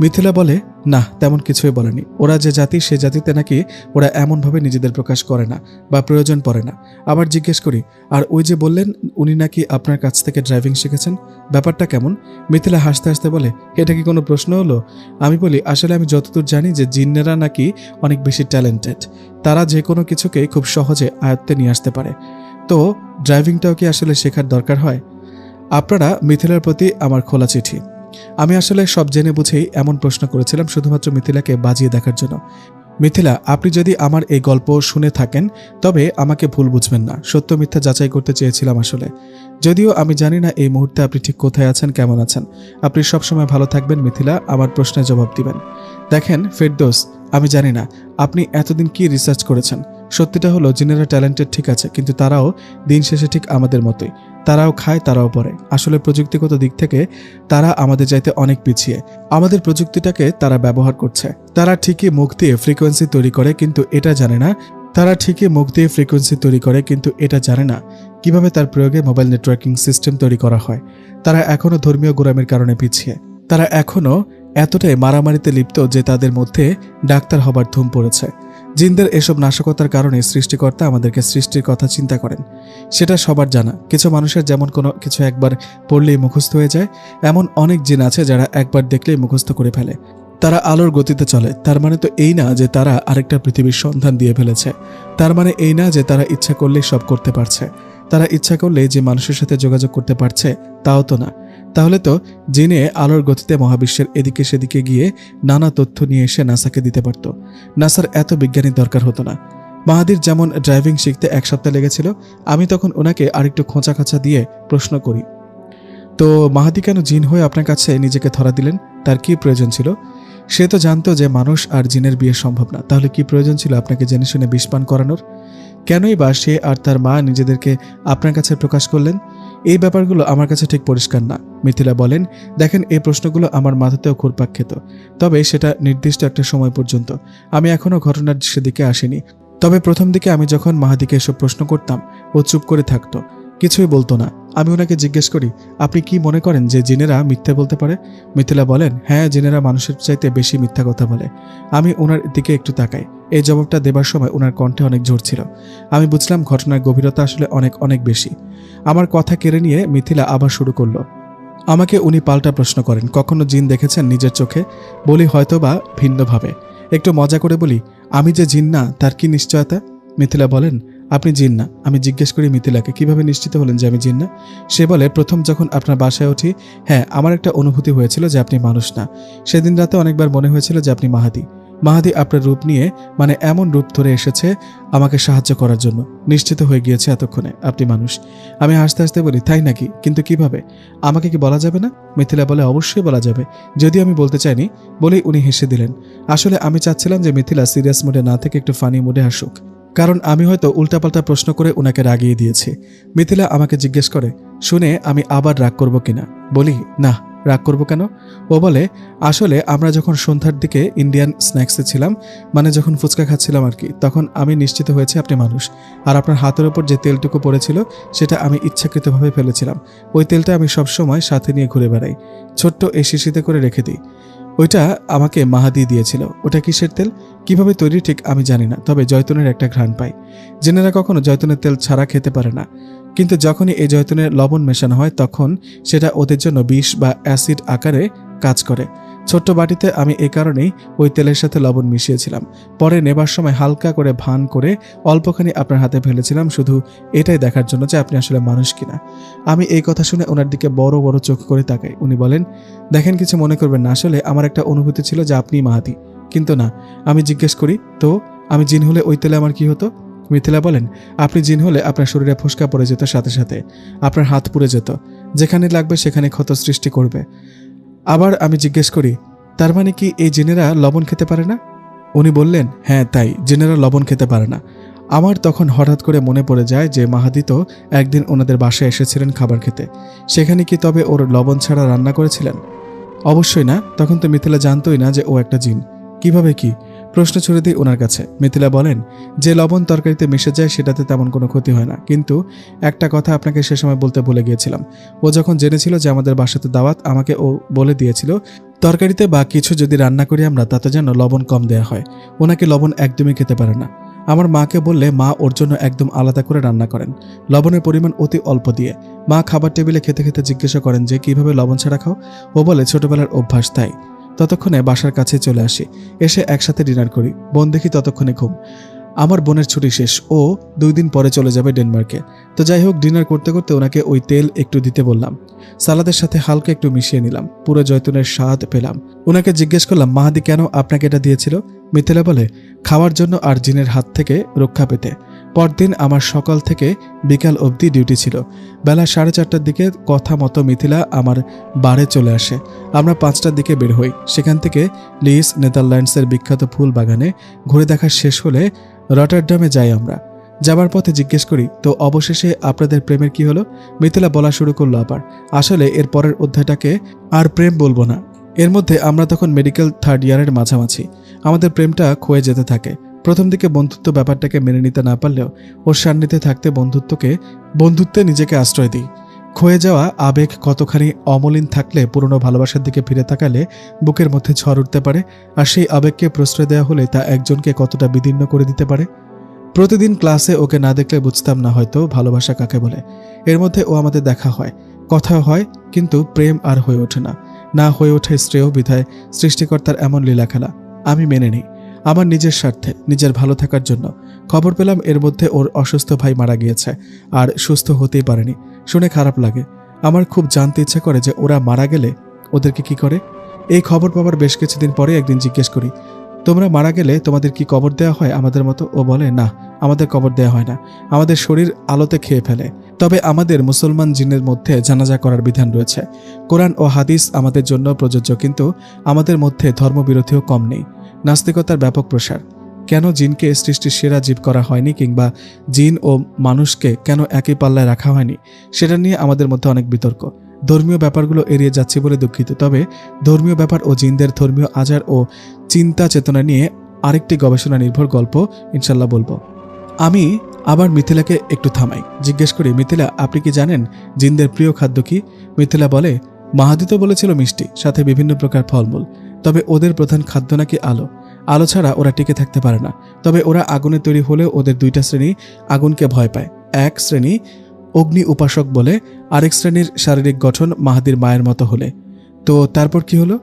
মিথিলা বলে, না, তেমন কিছুই বলেনি। ওরা যে জাতি, সে জাতিতে নাকি ওরা এমনভাবে নিজেদের প্রকাশ করে না বা প্রয়োজন পড়ে না। আবার জিজ্ঞেস করি, আর ওই যে বললেন উনি নাকি আপনার কাছ থেকে ড্রাইভিং শিখেছেন, ব্যাপারটা কেমন? মিথিলা হাসতে হাসতে বলে, এটা কি কোনো প্রশ্ন হলো? আমি বলি, আসলে আমি যতদূর জানি যে জিন্নেরা নাকি অনেক বেশি ট্যালেন্টেড। তারা যে কোনো কিছুকে খুব সহজে আয়ত্তে নিয়ে আসতে পারে। তো ড্রাইভিংটাও কি আসলে শেখার দরকার হয়? আপনারা মিথিলার প্রতি আমার খোলা চিঠি। আমি আসলে সব জেনে বুঝেই এমন প্রশ্ন করেছিলাম শুধুমাত্র মিথিলাকে বাজিয়ে দেখার জন্য। মিথিলা, আপনি যদি আমার এই গল্প শুনে থাকেন তবে আমাকে ভুল বুঝবেন না। সত্য মিথ্যা যাচাই করতে চেয়েছিলাম আসলে। যদিও আমি জানি না এই মুহূর্তে আপনি ঠিক কোথায় আছেন, কেমন আছেন। আপনি সবসময় ভালো থাকবেন মিথিলা, আমার প্রশ্নের জবাব দিবেন। দেখেন ফেরদৌস, আমি জানি না আপনি এতদিন কি রিসার্চ করেছেন। সত্যিটা হলো জিনেরা ট্যালেন্টেড ঠিক আছে, কিন্তু তারাও দিন শেষে ঠিক আমাদের মতোই। তারাও খায়, তারাও পড়ে। আসলে প্রযুক্তিগত দিক থেকে তারা আমাদের চাইতে অনেক পিছিয়ে। আমাদের প্রযুক্তিটাকে তারা ব্যবহার করছে। তারা ঠিকই মুখ দিয়ে ফ্রিকোয়েন্সি তৈরি করে, কিন্তু এটা জানে না কিভাবে তার প্রয়োগে মোবাইল নেটওয়ার্কিং সিস্টেম তৈরি করা হয়। তারা এখনো ধর্মীয় গোঁড়ামির কারণে পিছিয়ে। তারা এখনো এতটাই মারামারিতে লিপ্ত যে তাদের মধ্যে ডাক্তার হবার ধুম পড়েছে। জিনদের এসব নাশকতার কারণে সৃষ্টিকর্তা আমাদেরকে সৃষ্টির কথা চিন্তা করেন, সেটা সবার জানা। কিছু মানুষের যেমন কোনো কিছু একবার পড়লেই মুখস্থ হয়ে যায়, এমন অনেক জিন আছে যারা একবার দেখলেই মুখস্থ করে ফেলে। তারা আলোর গতিতে চলে। তার মানে তো এই না যে তারা আরেকটা পৃথিবীর সন্ধান দিয়ে ফেলেছে। তার মানে এই না যে তারা ইচ্ছা করলেই সব করতে পারছে। তারা ইচ্ছা করলে যে মানুষের সাথে যোগাযোগ করতে পারছে, তাও তো না। তাহলে তো জিনে আলোর গতিতে মহাবিশ্বের এদিকে সেদিকে গিয়ে নানা তথ্য নিয়ে এসে নাসাকে দিতে পারত। নাসার এত বিজ্ঞানীর দরকার হতো না। মাহাদির যেমন ড্রাইভিং শিখতে 1 সপ্তাহ লেগেছিল, আমি তখন ওনাকে আরেকটু খোঁচা দিয়ে প্রশ্ন করি, তো মাহাদি কেন জিন হয়ে আপনার কাছে নিজেকে ধরা দিলেন? তার কি প্রয়োজন ছিল? সে তো জানতো যে মানুষ আর জিনের বিয়ে সম্ভব না। তাহলে কি প্রয়োজন ছিল আপনাকে জেনে শুনে বিষ পান করানোর? কেনই বা সে আর তার মা নিজেদেরকে আপনার কাছে প্রকাশ করলেন? এই ব্যাপারগুলো আমার কাছে ঠিক পরিষ্কার না। মিথিলা বলেন, দেখেন, এই প্রশ্নগুলো আমার মাথাতেও ঘুরপাক খেত, তবে সেটা নির্দিষ্ট একটা সময় পর্যন্ত। আমি এখনো ঘটনার সেদিকে আসিনি। তবে প্রথম দিকে আমি যখন মাহাদিকে এসব প্রশ্ন করতাম, ও চুপ করে থাকতো, কিছুই বলতো না। আমি ওনাকে জিজ্ঞেস করি, আপনি কি মনে করেন যে জিনেরা মিথ্যা বলতে পারে? মিথিলা বলেন, হ্যাঁ, জিনেরা মানুষের চাইতে বেশি মিথ্যা কথা বলে। আমি ওনার দিকে একটু তাকাই। এই জবাবটা দেবার সময় ওনার কণ্ঠে অনেক জোর ছিল। আমি বুঝলাম ঘটনার গভীরতা আসলে অনেক অনেক বেশি। আমার কথা কেড়ে নিয়ে মিথিলা আবার শুরু করলো। আমাকে উনি পাল্টা প্রশ্ন করেন, কখনো জিন দেখেছেন নিজের চোখে? বলি, হয়তো বা ভিন্নভাবে। একটু মজা করে বলি, আমি যে জিন না তার কি নিশ্চয়তা? মিথিলা বলেন, আপনি জিন না। আমি জিজ্ঞেস করি মিথিলাকে, কিভাবে নিশ্চিত হলেন যে আমি জিন না? সে বলে, প্রথম যখন আপনার বাসায় উঠি, হ্যাঁ, আমার একটা অনুভূতি হয়েছিল যে আপনি মানুষ না। সেদিন রাতে অনেকবার মনে হয়েছিল যে আপনি মাহাদি। মাহাদি আপনার রূপ নিয়ে, মানে এমন রূপ ধরে এসেছে আমাকে সাহায্য করার জন্য। নিশ্চিত হয়ে গিয়েছে এতক্ষণে আপনি মানুষ। আমি হাসতে হাসতে বলি, তাই নাকি? কিন্তু কিভাবে? আমাকে কি বলা যাবে না? মিথিলা বলে, অবশ্যই বলা যাবে, যদিও আমি বলতে চাইনি। বলেই উনি হেসে দিলেন। আসলে আমি চাচ্ছিলাম যে মিথিলা সিরিয়াস মুডে না থেকে একটু ফানি মুডে হাসুক, কারণ আমি হয়তো উল্টাপাল্টা প্রশ্ন করে ওনাকে রাগিয়ে দিয়েছি। মিথিলা আমাকে জিজ্ঞেস করে, শুনে আমি আবার রাগ করব কিনা? বলি, না, রাগ করব কেন? ও বলে, আসলে আমরা যখন সন্ধ্যার দিকে ইন্ডিয়ান স্ন্যাক্সে ছিলাম, মানে যখন ফুচকা খাচ্ছিলাম আর কি, তখন আমি নিশ্চিত হয়েছি আপনি মানুষ। আর আপনার হাতের ওপর যে তেলটুকু পড়েছিল সেটা আমি ইচ্ছাকৃতভাবে ফেলেছিলাম। ওই তেলটা আমি সবসময় সাথে নিয়ে ঘুরে বেড়াই, ছোট্ট এই শিশিতে করে রেখে দিই। ওইটা আমাকে মাহাদি দিয়েছিল। ওটা কিসের তেল, কিভাবে তৈরি ঠিক আমি জানি না, তবে জয়তুনের একটা ঘ্রাণ পাই। জেনেরা কখনো জয়তুনের তেল ছাড়া খেতে পারে না, কিন্তু যখনই এই জয়তুনের লবণ মেশানো হয় তখন সেটা ওদের জন্য বিষ বা অ্যাসিড আকারে কাজ করে। ছোট্ট বাটিতে আমি এই কারণেই ওই তেলের সাথে লবণ মিশিয়েছিলাম। পরে নেবার সময় হালকা করে ভান করে অল্পখানি আপনার হাতে ফেলেছিলাম, শুধু এটাই দেখার জন্য যে আপনি আসলে মানুষ কিনা। আমি এই কথা শুনে ওনার দিকে বড় বড় চোখ করে তাকাই। উনি বলেন, দেখেন কিছু মনে করবেন না, আসলে আমার একটা অনুভূতি ছিল যে আপনি মাহাদি, কিন্তু না। আমি জিজ্ঞেস করি, তো আমি জিন হলে ওই তেলে আমার কি হতো? মিথিলা বলেন, আপনি জিন হলে আপনার শরীরে ফোসকা পড়ে যেত, সাথে সাথে আপনার হাত পুড়ে যেত, যেখানে লাগবে সেখানে ক্ষত সৃষ্টি করবে। আবার আমি জিজ্ঞেস করি, তার মানে কি এই জিনেরা লবণ খেতে পারে না? উনি বললেন, হ্যাঁ তাই, জিনেরা লবণ খেতে পারে না। আমার তখন হঠাৎ করে মনে পড়ে যায় যে মাহাদি তো একদিন ওনাদের বাসায় এসেছিলেন খাবার খেতে। সেখানে কি তবে ওর লবণ ছাড়া রান্না করেছিলেন? অবশ্যই না, তখন তো মিথিলা জানতোই না যে ও একটা জিন। কিভাবে কি? প্রশ্ন ছুড়ে দিই ওনার কাছে। মিথিলা বলেন, যে লবণ তরকারিতে মিশে যায় সেটাতে তেমন কোনো ক্ষতি হয় না, কিন্তু একটা কথা আপনাকে সে সময় বলতে ভুলে গিয়েছিলাম। ও যখন জেনেছিল যে আমাদের বাসাতে দাওয়াত, আমাকে ও বলে দিয়েছিল তরকারিতে বা কিছু যদি রান্না করি আমরা, তাতে যেন লবণ কম দেয়া হয়। ওনাকে লবণ একদমই খেতে পারে না। আমার মাকে বললে মা ওর জন্য একদম আলাদা করে রান্না করেন, লবণের পরিমাণ অতি অল্প দিয়ে। মা খাবার টেবিলে খেতে খেতে জিজ্ঞাসা করেন যে কিভাবে লবণ ছাড়া খাও? ও বলে ছোটবেলার অভ্যাস, তাই। ততক্ষণে বাসার কাছে চলে আসি, এসে একসাথে ডিনার করি। বোন দেখি ততক্ষণে ঘুম। আমার বোনের ছুটি শেষ, ও 2 দিন পরে চলে যাবে ডেনমার্কে। তো যাই হোক, ডিনার করতে করতে ওনাকে ওই তেল একটু দিতে বললাম, সালাদের সাথে হালকা একটু মিশিয়ে নিলাম, পুরো জয়তুনের স্বাদ পেলাম। ওনাকে জিজ্ঞেস করলাম, মাহাদি কেন আপনাকে এটা দিয়েছিল? মিথিলা বলে, খাওয়ার জন্য আর জিনের হাত থেকে রক্ষা পেতে। পরদিন আমার সকাল থেকে বিকাল অবধি ডিউটি ছিল। বেলা 4:30টার দিকে কথা মতো মিথিলা আমার বারে চলে আসে। আমরা 5টার দিকে বের হই। সেখান থেকে লিস, নেদারল্যান্ডসের বিখ্যাত ফুল বাগানে ঘুরে দেখা শেষ হলে রটারডামে যাই আমরা। যাবার পথে জিজ্ঞেস করি, তো অবশেষে আপনাদের প্রেমের কি হলো? মিথিলা বলা শুরু করলো আবার, আসলে এর পরের অধ্যায়টাকে আর প্রেম বলবো না। এর মধ্যে আমরা তখন মেডিকেল 3rd ইয়ারের মাঝামাঝি। আমাদের প্রেমটা ক্ষয়ে যেতে থাকে। প্রথম দিকে বন্ধুত্ব ব্যাপারটাকে মেনে নিতে না পারলেও ওর সান্নিধ্যে থাকতে বন্ধুত্বে নিজেকে আশ্রয় দিই। ক্ষয়ে যাওয়া আবেগ কতখানি অমলিন থাকলে পুরনো ভালোবাসার দিকে ফিরে তাকালে বুকের মধ্যে ঝড় উঠতে পারে, আর সেই আবেগকে প্রশ্রয় দেওয়া হলে তা একজনকে কতটা বিদীর্ণ করে দিতে পারে। প্রতিদিন ক্লাসে ওকে না দেখলে বুঝতাম না হয়তো ভালোবাসা কাকে বলে। এর মধ্যে ও আমাদের দেখা হয়, কথা হয়, কিন্তু প্রেম আর হয়ে ওঠে না। না হয়ে ওঠে শ্রেয় বিধায় সৃষ্টিকর্তার এমন লীলা খেলা। আমি মেনে নিই, আমার নিজের স্বার্থে, নিজের ভালো থাকার জন্য। খবর পেলাম এর মধ্যে ওর অসুস্থ ভাই মারা গিয়েছে, আর সুস্থ হতেই পারেনি। শুনে খারাপ লাগে। আমার খুব জানতে ইচ্ছে করে যে ওরা মারা গেলে ওদেরকে কি করে। এই খবর পাওয়ার বেশ কিছুদিন পরে একদিন জিজ্ঞেস করি, তোমরা মারা গেলে তোমাদের কি কবর দেওয়া হয় আমাদের মতো? ও বলে, না, আমাদের কবর দেওয়া হয় না, আমাদের শরীর আলোতে খেয়ে ফেলে। তবে আমাদের মুসলমান জিনের মধ্যে জানাজা করার বিধান রয়েছে। কোরআন ও হাদিস আমাদের জন্য প্রযোজ্য, কিন্তু আমাদের মধ্যে ধর্মবিরোধীও কম নেই। নাস্তিকতার ব্যাপক প্রসার। কেন জিনকে সৃষ্টির সেরা জীব করা হয়নি, কিংবা জিন ও মানুষকে কেন একই পাল্লায় রাখা হয়নি, সেটা নিয়ে আমাদের মধ্যে অনেক বিতর্ক। ধর্মীয় ব্যাপারগুলো এড়িয়ে যাচ্ছি বলে দুঃখিত। তবে ধর্মীয় ব্যাপার ও জিনদের ধর্মীয় আচার ও চিন্তা চেতনা নিয়ে আরেকটি গবেষণা নির্ভর গল্প ইনশাল্লাহ বলবো। আমি আবার মিথিলাকে একটু থামাই, জিজ্ঞেস করি, মিথিলা, আপনি কি জানেন জিনদের প্রিয় খাদ্য কি? মিথিলা বলে, মাহাদি তো বলেছিল মিষ্টি, সাথে বিভিন্ন প্রকার ফলমূল। তবে ওদের প্রধান খাদ্য নাকি আলো। আলো ছাড়া ওরা টিকে থাকতে পারে না। তবে ওরা আগুনে তৈরি হলেও ওদের 2টা শ্রেণী আগুনকে ভয় পায়। এক শ্রেণী অগ্নি উপাসক বলে, আরেক শ্রেণীর শারীরিক গঠন মাহাদির মায়ের মতো হলে। তো তারপর কি হলো?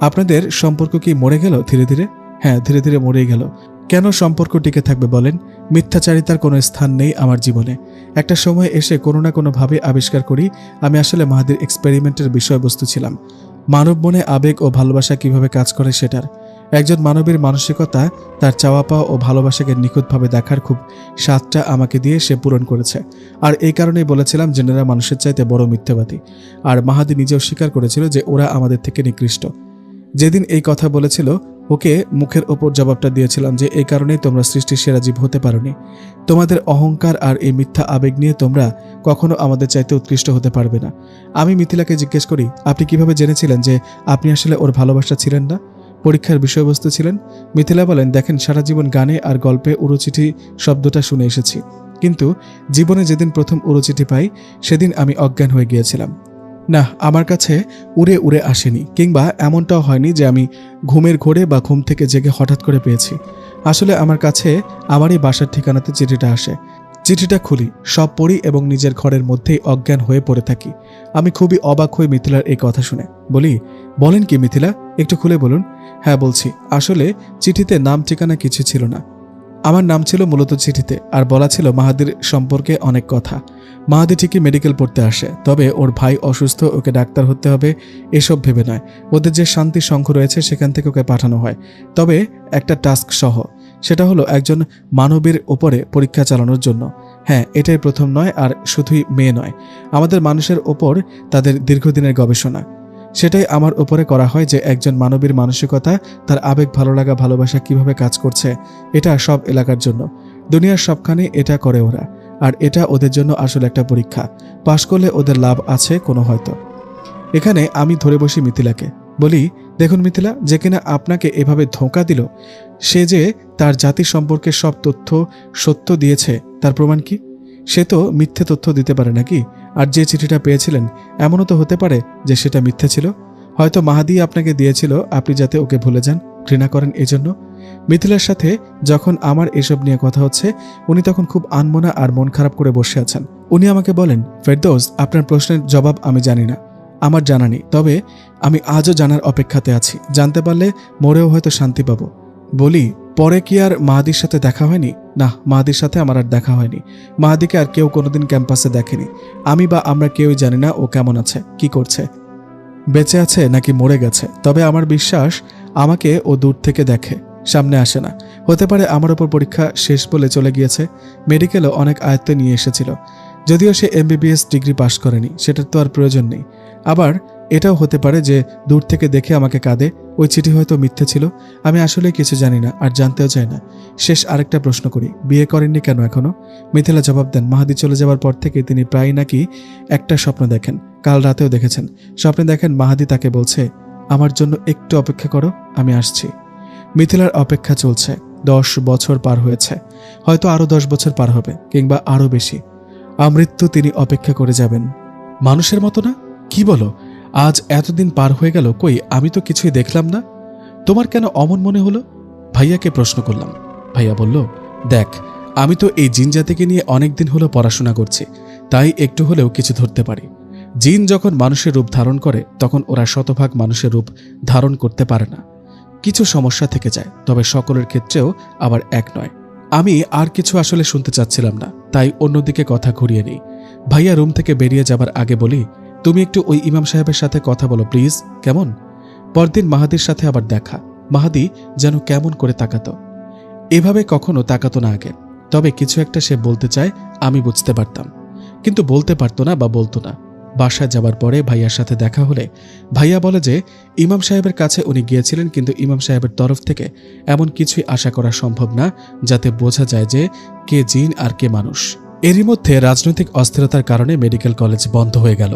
আপনাদের সম্পর্ক কি মরে গেল ধীরে ধীরে? হ্যাঁ, ধীরে ধীরে মরেই গেল। কেন সম্পর্ক টিকে থাকবে বলেন? মিথ্যাচারিতার কোনো স্থান নেই আমার জীবনে। একটা সময় এসে কোনো না কোনোভাবে আবিষ্কার করি আমি আসলে মাহাদির এক্সপেরিমেন্টের বিষয়বস্তু ছিলাম। মানব মনে আবেগ ও ভালোবাসা কিভাবে কাজ করে সেটার। একজন মানবের মানসিকতা, তার চাওয়া পাওয়া ও ভালোবাসাকে নিখুঁতভাবে দেখার খুব স্বাদটা আমাকে দিয়ে সে পূরণ করেছে। আর এই কারণেই বলেছিলাম জিনেরা মানুষের চাইতে বড় মিথ্যাবাদী। আর মাহাদি নিজেও স্বীকার করেছিল যে ওরা আমাদের থেকে নিকৃষ্ট। যেদিন এই কথা বলেছিল ওকে মুখের ওপর জবাবটা দিয়েছিলাম যে এই কারণেই তোমরা সৃষ্টির সেরা জীব হতে পারোনি। তোমাদের অহংকার আর এই মিথ্যা আবেগ নিয়ে তোমরা কখনো আমাদের চাইতে উৎকৃষ্ট হতে পারবে না। আমি মিথিলাকে জিজ্ঞেস করি, আপনি কিভাবে জেনেছিলেন যে আপনি আসলে ওর ভালোবাসা ছিলেন না, পরীক্ষার বিষয়বস্তু ছিলেন? মিথিলা বলেন, দেখেন, সারা জীবন গানে আর গল্পে উড়োচিঠি শব্দটা শুনে এসেছি, কিন্তু জীবনে যেদিন প্রথম উড়োচিঠি পাই সেদিন আমি অজ্ঞান হয়ে গিয়েছিলাম। না, আমার কাছে উড়ে উড়ে আসেনি, কিংবা এমনটাও হয়নি যে আমি ঘুমের ঘোরে বা ঘুম থেকে জেগে হঠাৎ করে পেয়েছি। আসলে আমার কাছে আমারই বাসার ঠিকানাতে চিঠিটা আসে। চিঠিটা খুলি, সব পড়ি এবং নিজের ঘরের মধ্যেই অজ্ঞান হয়ে পড়ে থাকি। আমি খুবই অবাক হই মিথিলার এই কথা শুনে। বলি, বলেন কি মিথিলা, একটু খুলে বলুন। হ্যাঁ বলছি, আসলে চিঠিতে নাম ঠিকানা কিছু ছিল না। আমার নাম ছিল মূলত চিঠিতে, আর বলা ছিল মাহাদির সম্পর্কে অনেক কথা। মাহাদি ঠিকই মেডিকেল পড়তে আসে, তবে ওর ভাই অসুস্থ, ওকে ডাক্তার হতে হবে এসব ভেবে নয়। ওদের যে শান্তি সংঘ রয়েছে সেখান থেকে ওকে পাঠানো হয়, তবে একটা টাস্ক সহ। সেটা হলো একজন মানবীর ওপরে পরীক্ষা চালানোর জন্য। হ্যাঁ, এটাই প্রথম নয়, আর শুধুই মেয়ে নয়, আমাদের মানুষের ওপর তাদের দীর্ঘদিনের গবেষণা। সেটাই আমার উপরে করা হয়, যে একজন মানবীর মানসিকতা, তার আবেগ, ভালো লাগা, ভালোবাসা কিভাবে কাজ করছে, এটা সব এলাকার জন্য। দুনিয়ার সবখানে এটা করে ওরা, আর এটা ওদের জন্য আসলে একটা পরীক্ষা। পাশ করলে ওদের লাভ আছে কোনো হয়তো। এখানে আমি ধরে বসি মিথিলাকে, বলি, দেখুন মিথিলা, যে কিনা আপনাকে এভাবে ধোঁকা দিল, সে যে তার জাতি সম্পর্কে সব তথ্য সত্য দিয়েছে, তার প্রমাণ কি? সে তো মিথ্যে তথ্য দিতে পারে নাকি? আর যে চিঠিটা পেয়েছিলেন, এমনও তো হতে পারে যে সেটা মিথ্যে ছিল। হয়তো মাহাদি আপনাকে দিয়েছিল, আপনি যাতে ওকে ভুলে যান, ঘৃণা করেন এজন্য। মিথিলার সাথে যখন আমার এসব নিয়ে কথা হচ্ছে, উনি তখন খুব আনমনা আর মন খারাপ করে বসে আছেন। উনি আমাকে বলেন, ফেরদৌস, আপনার প্রশ্নের জবাব আমি জানি না, আমার জানা নেই, তবে আমি আজও জানার অপেক্ষাতে আছি। জানতে পারলে মরেও হয়তো শান্তি পাবো। বলি, পরে কি আর মাহাদির সাথে দেখা হয়নি? না, মাহাদির সাথে আমার আর দেখা হয়নি। মাহাদিকে আর কেউ কোনোদিন ক্যাম্পাসে দেখেনি। আমি বা আমরা কেউই জানি না ও কেমন আছে, কি করছে, বেঁচে আছে নাকি মরে গেছে। তবে আমার বিশ্বাস, আমাকে ও দূর থেকে দেখে, সামনে আসে না। হতে পারে আমার ওপর পরীক্ষা শেষ বলে চলে গিয়েছে। মেডিকেলও অনেক আয়ত্তে নিয়ে এসেছিল, যদিও সে MBBS ডিগ্রি পাশ করেনি, সেটার তো আর প্রয়োজন নেই। আবার এটাও হতে পারে যে দূর থেকে দেখে আমাকে কাঁদে। ওই চিঠি হয়তো মিথ্যে ছিল, আমি আসলে কিছু জানি না, আর জানতেও চাই না। শেষ আরেকটা প্রশ্ন করি, বিয়ে করেননি কেন এখনো? মিথিলা জবাব দেন, মাহাদি চলে যাওয়ার পর থেকে তিনি প্রায় নাকি একটা স্বপ্ন দেখেন, কাল রাতেও দেখেছেন। স্বপ্নে দেখেন মাহাদি তাকে বলছে, আমার জন্য একটু অপেক্ষা করো, আমি আসছি। মিথিলার অপেক্ষা চলছে। 10 বছর পার হয়েছে, হয়তো আরো 10 বছর পার হবে, কিংবা আরো বেশি। আমৃত্যু তিনি অপেক্ষা করে যাবেন। মানুষের মতো না? কি বলো? আজ এতদিন পার হয়ে গেল, কই আমি তো কিছুই দেখলাম না। তোমার কেন অমন মনে হলো? ভাইয়াকে প্রশ্ন করলাম। ভাইয়া বলল, দেখ, আমি তো এই জিন জাতিকে নিয়ে অনেকদিন হলো পড়াশোনা করছি, তাই একটু হলেও কিছু ধরতে পারি। জিন যখন মানুষের রূপ ধারণ করে, তখন ওরা শতভাগ মানুষের রূপ ধারণ করতে পারে না, কিছু সমস্যা থেকে যায়, তবে সকলের ক্ষেত্রেও আবার এক নয়। আমি আর কিছু আসলে শুনতে চাচ্ছিলাম না, তাই অন্যদিকে কথা ঘুরিয়ে নিই। ভাইয়া রুম থেকে বেরিয়ে যাবার আগে বলি, তুমি একটু ওই ইমাম সাহেবের সাথে কথা বলো প্লিজ, কেমন? পরদিন মাহাদির সাথে আবার দেখা। মাহাদি যেন কেমন করে তাকাতো, এভাবে কখনো তাকাতো না আগে। তবে কিছু একটা সে বলতে চায়, আমি বুঝতে পারতাম, কিন্তু বলতে পারতো না বা বলতো না। বাসায় যাবার পরে ভাইয়ার সাথে দেখা হলে ভাইয়া বলে যে ইমাম সাহেবের কাছে উনি গিয়েছিলেন, কিন্তু ইমাম সাহেবের তরফ থেকে এমন কিছুই আশা করা সম্ভব না যাতে বোঝা যায় যে কে জিন আর কে মানুষ। এরই মধ্যে রাজনৈতিক অস্থিরতার কারণে মেডিকেল কলেজ বন্ধ হয়ে গেল।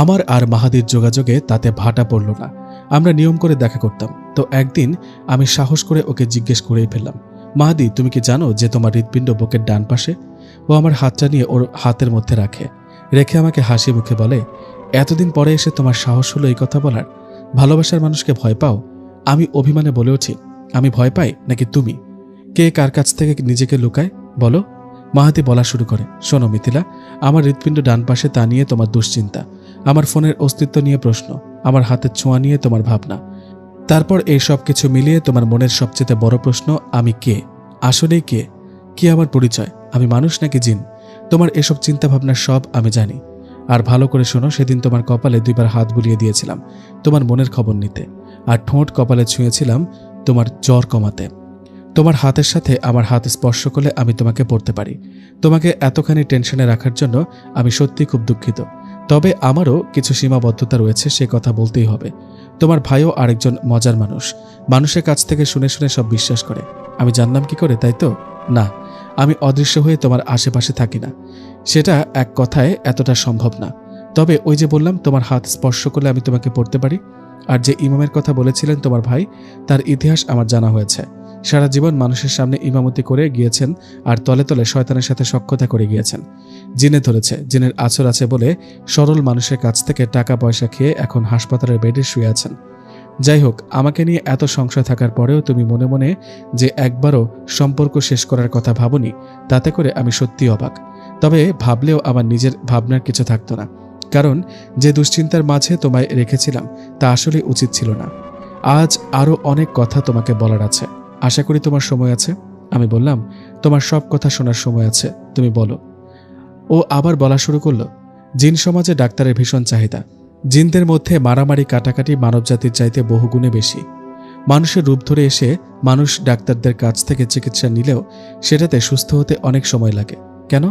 আমার আর মাহাদির যোগাযোগে তাতে ভাটা পড়ল না। আমরা নিয়ম করে দেখা করতাম। তো একদিন আমি সাহস করে ওকে জিজ্ঞেস করেই ফেললাম, মাহাদি, তুমি কি জানো যে তোমার হৃৎপিণ্ড বুকের ডান পাশে? ও আমার হাতটা নিয়ে ওর হাতের মধ্যে রেখে আমাকে হাসি মুখে বলে, এতদিন পরে এসে তোমার সাহস হলো এই কথা বলার? ভালোবাসার মানুষকে ভয় পাও? আমি অভিমানে বলে উঠি, আমি ভয় পাই নাকি তুমি? কে কার কাছ থেকে নিজেকে লুকায় বলো? মাহাদি বলা শুরু করে, শোনো মিথিলা, আমার হৃৎপিণ্ড ডান পাশে, তা নিয়ে তোমার দুশ্চিন্তা, আমার ফোনের অস্তিত্ব নিয়ে প্রশ্ন, আমার হাতের ছোঁয়া নিয়ে তোমার ভাবনা, তারপর এই সব কিছু মিলিয়ে তোমার মনের সবচেয়ে বড় প্রশ্ন, আমি কে? আসলেই কে? কি আমার পরিচয়? আমি মানুষ নাকি জিন? তোমার এসব চিন্তা ভাবনা সব আমি জানি। আর ভালো করে শোনো, সেদিন তোমার কপালে 2 বার হাত বুলিয়ে দিয়েছিলাম তোমার মনের খবর নিতে, আর ঠোঁট কপালে ছুঁয়েছিলাম তোমার জ্বর কমাতে। তোমার হাতের সাথে আমার হাত স্পর্শ করলে আমি তোমাকে পড়তে পারি। তোমাকে এতখানি টেনশনে রাখার জন্য আমি সত্যি খুব দুঃখিত, তবে আমারও কিছু সীমাবদ্ধতা রয়েছে, সে কথা বলতেই হবে। তোমার ভাইও আরেকজন মজার মানুষ, মানুষের কাছ থেকে শুনে শুনে সব বিশ্বাস করে। আমি জানলাম কি করে, তাই তো? না, আমি অদৃশ্য হয়ে তোমার আশেপাশে থাকি না, সেটা এক কথায় এতটা সম্ভব না। তবে ওই যে বললাম, তোমার হাত স্পর্শ করলে আমি তোমাকে পড়তে পারি। আর যে ইমামের কথা বলেছিলেন তোমার ভাই, তার ইতিহাস আমার জানা হয়েছে। সারা জীবন মানুষের সামনে ইমামতি করে গিয়েছেন, আর তলে তলে শয়তানের সাথে সখ্যতা করে গিয়েছেন। জিনে ধরেছে, জিনের আছর আছে বলে সরল মানুষের কাছ থেকে টাকা পয়সা খেয়ে এখন হাসপাতালের বেডে শুয়ে আছেন। যাই হোক, আমাকে নিয়ে এত সংশয় থাকার পরেও তুমি মনে মনে যে একবারও সম্পর্ক শেষ করার কথা ভাবনি, তাতে করে আমি সত্যি অবাক। তবে ভাবলেও আমার নিজের ভাবনার কিছু থাকতো না, কারণ যে দুশ্চিন্তার মাঝে তোমায় রেখেছিলাম তা আসলে উচিত ছিল না। আজ আরও অনেক কথা তোমাকে বলার আছে, আশা করি তোমার সময় আছে। আমি বললাম, তোমার সব কথা শোনার সময় আছে, তুমি বলো। ও আবার বলা শুরু করলো, জিন সমাজে ডাক্তারের ভীষণ চাহিদা। জিনদের মধ্যে মারামারি কাটাকাটি মানবজাতির চাইতে বহুগুণে বেশি। মানুষের রূপ ধরে এসে মানুষ ডাক্তারদের কাছ থেকে চিকিৎসা নিলেও সেটাতে সুস্থ হতে অনেক সময় লাগে। কেন?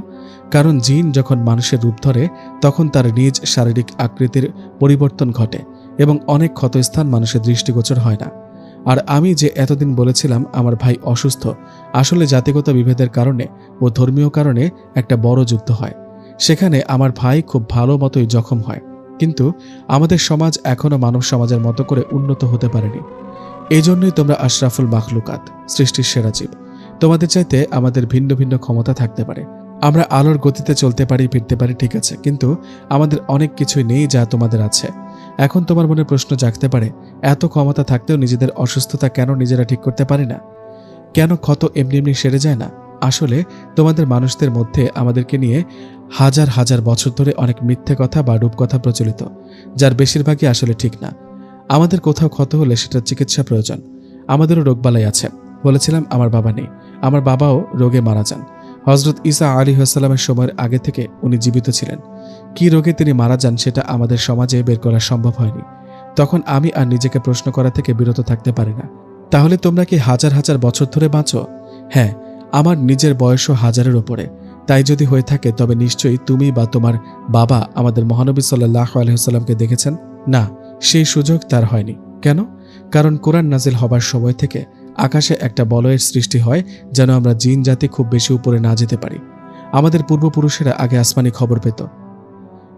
কারণ জিন যখন মানুষের রূপ ধরে তখন তার নিজ শারীরিক আকৃতির পরিবর্তন ঘটে এবং অনেক ক্ষতস্থান মানুষের দৃষ্টিগোচর হয় না। আর আমি যে এতদিন বলেছিলাম আমার ভাই অসুস্থ, আসলে জাতিগত বিভেদের কারণে ও ধর্মীয় কারণে একটা বড় যুদ্ধ হয়। সেখানে আমার ভাই খুব ভালো মতোই জখম হয়, কিন্তু আমাদের সমাজ এখনো মানব সমাজের মতো করে উন্নত হতে পারেনি। এই জন্যই তোমরা আশরাফুল মাখলুকাত, সৃষ্টির সেরা জীব। তোমাদের চাইতে আমাদের ভিন্ন ভিন্ন ক্ষমতা থাকতে পারে। আমরা আলোর গতিতে চলতে পারি, ফিরতে পারি, ঠিক আছে, কিন্তু আমাদের অনেক কিছুই নেই যা তোমাদের আছে। এখন তোমার মনে প্রশ্ন জাগতে পারে, এত ক্ষমতা থাকতেও নিজেদের অসুস্থতা কেন নিজেরা ঠিক করতে পারি না? কেন ক্ষত এমনি এমনি সেরে যায় না? আসলে তোমাদের মানুষদের মধ্যে আমাদেরকে নিয়ে হাজার হাজার বছর ধরে অনেক মিথ্যে কথা বা রূপকথা প্রচলিত, যার বেশিরভাগই আসলে ঠিক না। আমাদের কোথাও ক্ষত হলে সেটার চিকিৎসা প্রয়োজন। আমাদেরও রোগবালাই আছে। বলেছিলাম আমার বাবা নেই, আমার বাবাও রোগে মারা যান। হজরত ঈসা আলাইহিসসালামের সময়ের আগে থেকে উনি জীবিত ছিলেন। কি রোগে তিনি মারা যান সেটা আমাদের সমাজে বের করা সম্ভব হয়নি। তখন আমি আর নিজেকে প্রশ্ন করা থেকে বিরত থাকতে পারি না, তাহলে তোমরা কি হাজার হাজার বছর ধরে বাঁচো? হ্যাঁ, আমার নিজের বয়সও হাজারের ওপরে। তাই যদি হয়ে থাকে তবে নিশ্চয়ই তুমি বা তোমার বাবা আমাদের মহানবী সাল্লাল্লাহু আলাইহি ওয়াসাল্লামকে দেখেছেন। না, সেই সুযোগ তার হয়নি। কেন? কারণ কোরআন নাজিল হবার সময় থেকে আকাশে একটা বলয়ের সৃষ্টি হয় যেন আমরা জিন জাতি খুব বেশি উপরে না যেতে পারি। আমাদের পূর্বপুরুষেরা আগে আসমানি খবর পেত।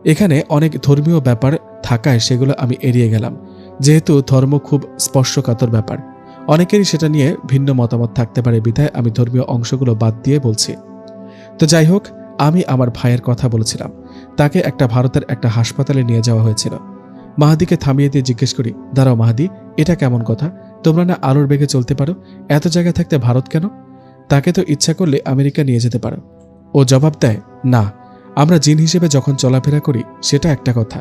এখানে অনেক ধর্মীয় ব্যাপার থাকায় সেগুলো আমি এড়িয়ে গেলাম, যেহেতু ধর্ম খুব স্পর্শকাতর ব্যাপার। অনেকেরই সেটা নিয়ে ভিন্ন মতামত থাকতে পারে, বিধায় আমি ধর্মীয় অংশগুলো বাদ দিয়ে বলছি। তো যাই হোক, আমি আমার ভাইয়ের কথা বলেছিলাম। তাকে একটা ভারতের একটা হাসপাতালে নিয়ে যাওয়া হয়েছিল। মাহাদিকে থামিয়ে দিয়ে জিজ্ঞেস করি, দাঁড়াও মাহাদি, এটা কেমন কথা? তোমরা না আলোর বেগে চলতে পারো, এত জায়গা থাকতে ভারত কেন? তাকে তো ইচ্ছা করলে আমেরিকা নিয়ে যেতে পারো। ও জবাব দেয়, না, আমরা জিন হিসেবে যখন চলাফেরা করি সেটা একটা কথা,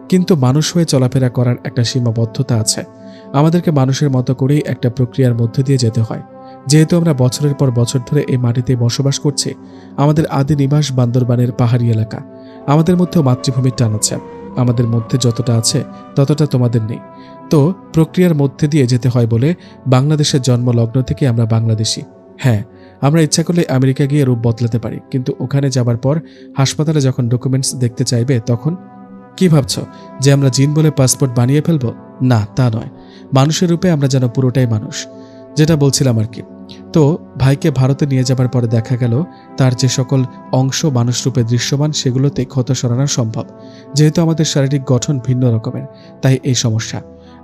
কিন্তু মানুষ হয়ে চলাফেরা করার একটা সীমাবদ্ধতা আছে। আমাদেরকে মানুষের মতো করেই একটা প্রক্রিয়ার মধ্যে দিয়ে যেতে হয়। যেহেতু আমরা বছরের পর বছর ধরে এই মাটিতে বসবাস করছি, আমাদের আদি নিবাস বান্দরবানের পাহাড়ি এলাকা। আমাদের মধ্যেও মাতৃভূমির টান আছে। আমাদের মধ্যে যতটা আছে ততটা তোমাদের নেই। তো প্রক্রিয়ার মধ্যে দিয়ে যেতে হয় বলে বাংলাদেশের জন্মলগ্ন থেকে আমরা বাংলাদেশি। হ্যাঁ, আমরা ইচ্ছা করলে আমেরিকা গিয়ে রূপ বদলাতে পারি, কিন্তু ওখানে যাবার পর হাসপাতালে যখন ডকুমেন্টস দেখতে চাইবে তখন কি ভাবছ যে আমরা জিন বলে পাসপোর্ট বানিয়ে ফেলবো? না, তা নয়। মানুষের রূপে আমরা যেন পুরোটাই মানুষ, যেটা বলছিলাম আর কি। তো ভাইকে ভারতে নিয়ে যাবার পরে দেখা গেল তার যে সকল অংশ মানুষ রূপে দৃশ্যমান সেগুলোতে ক্ষত সরানো সম্ভব। যেহেতু আমাদের শারীরিক গঠন ভিন্ন রকমের, তাই এই সমস্যা।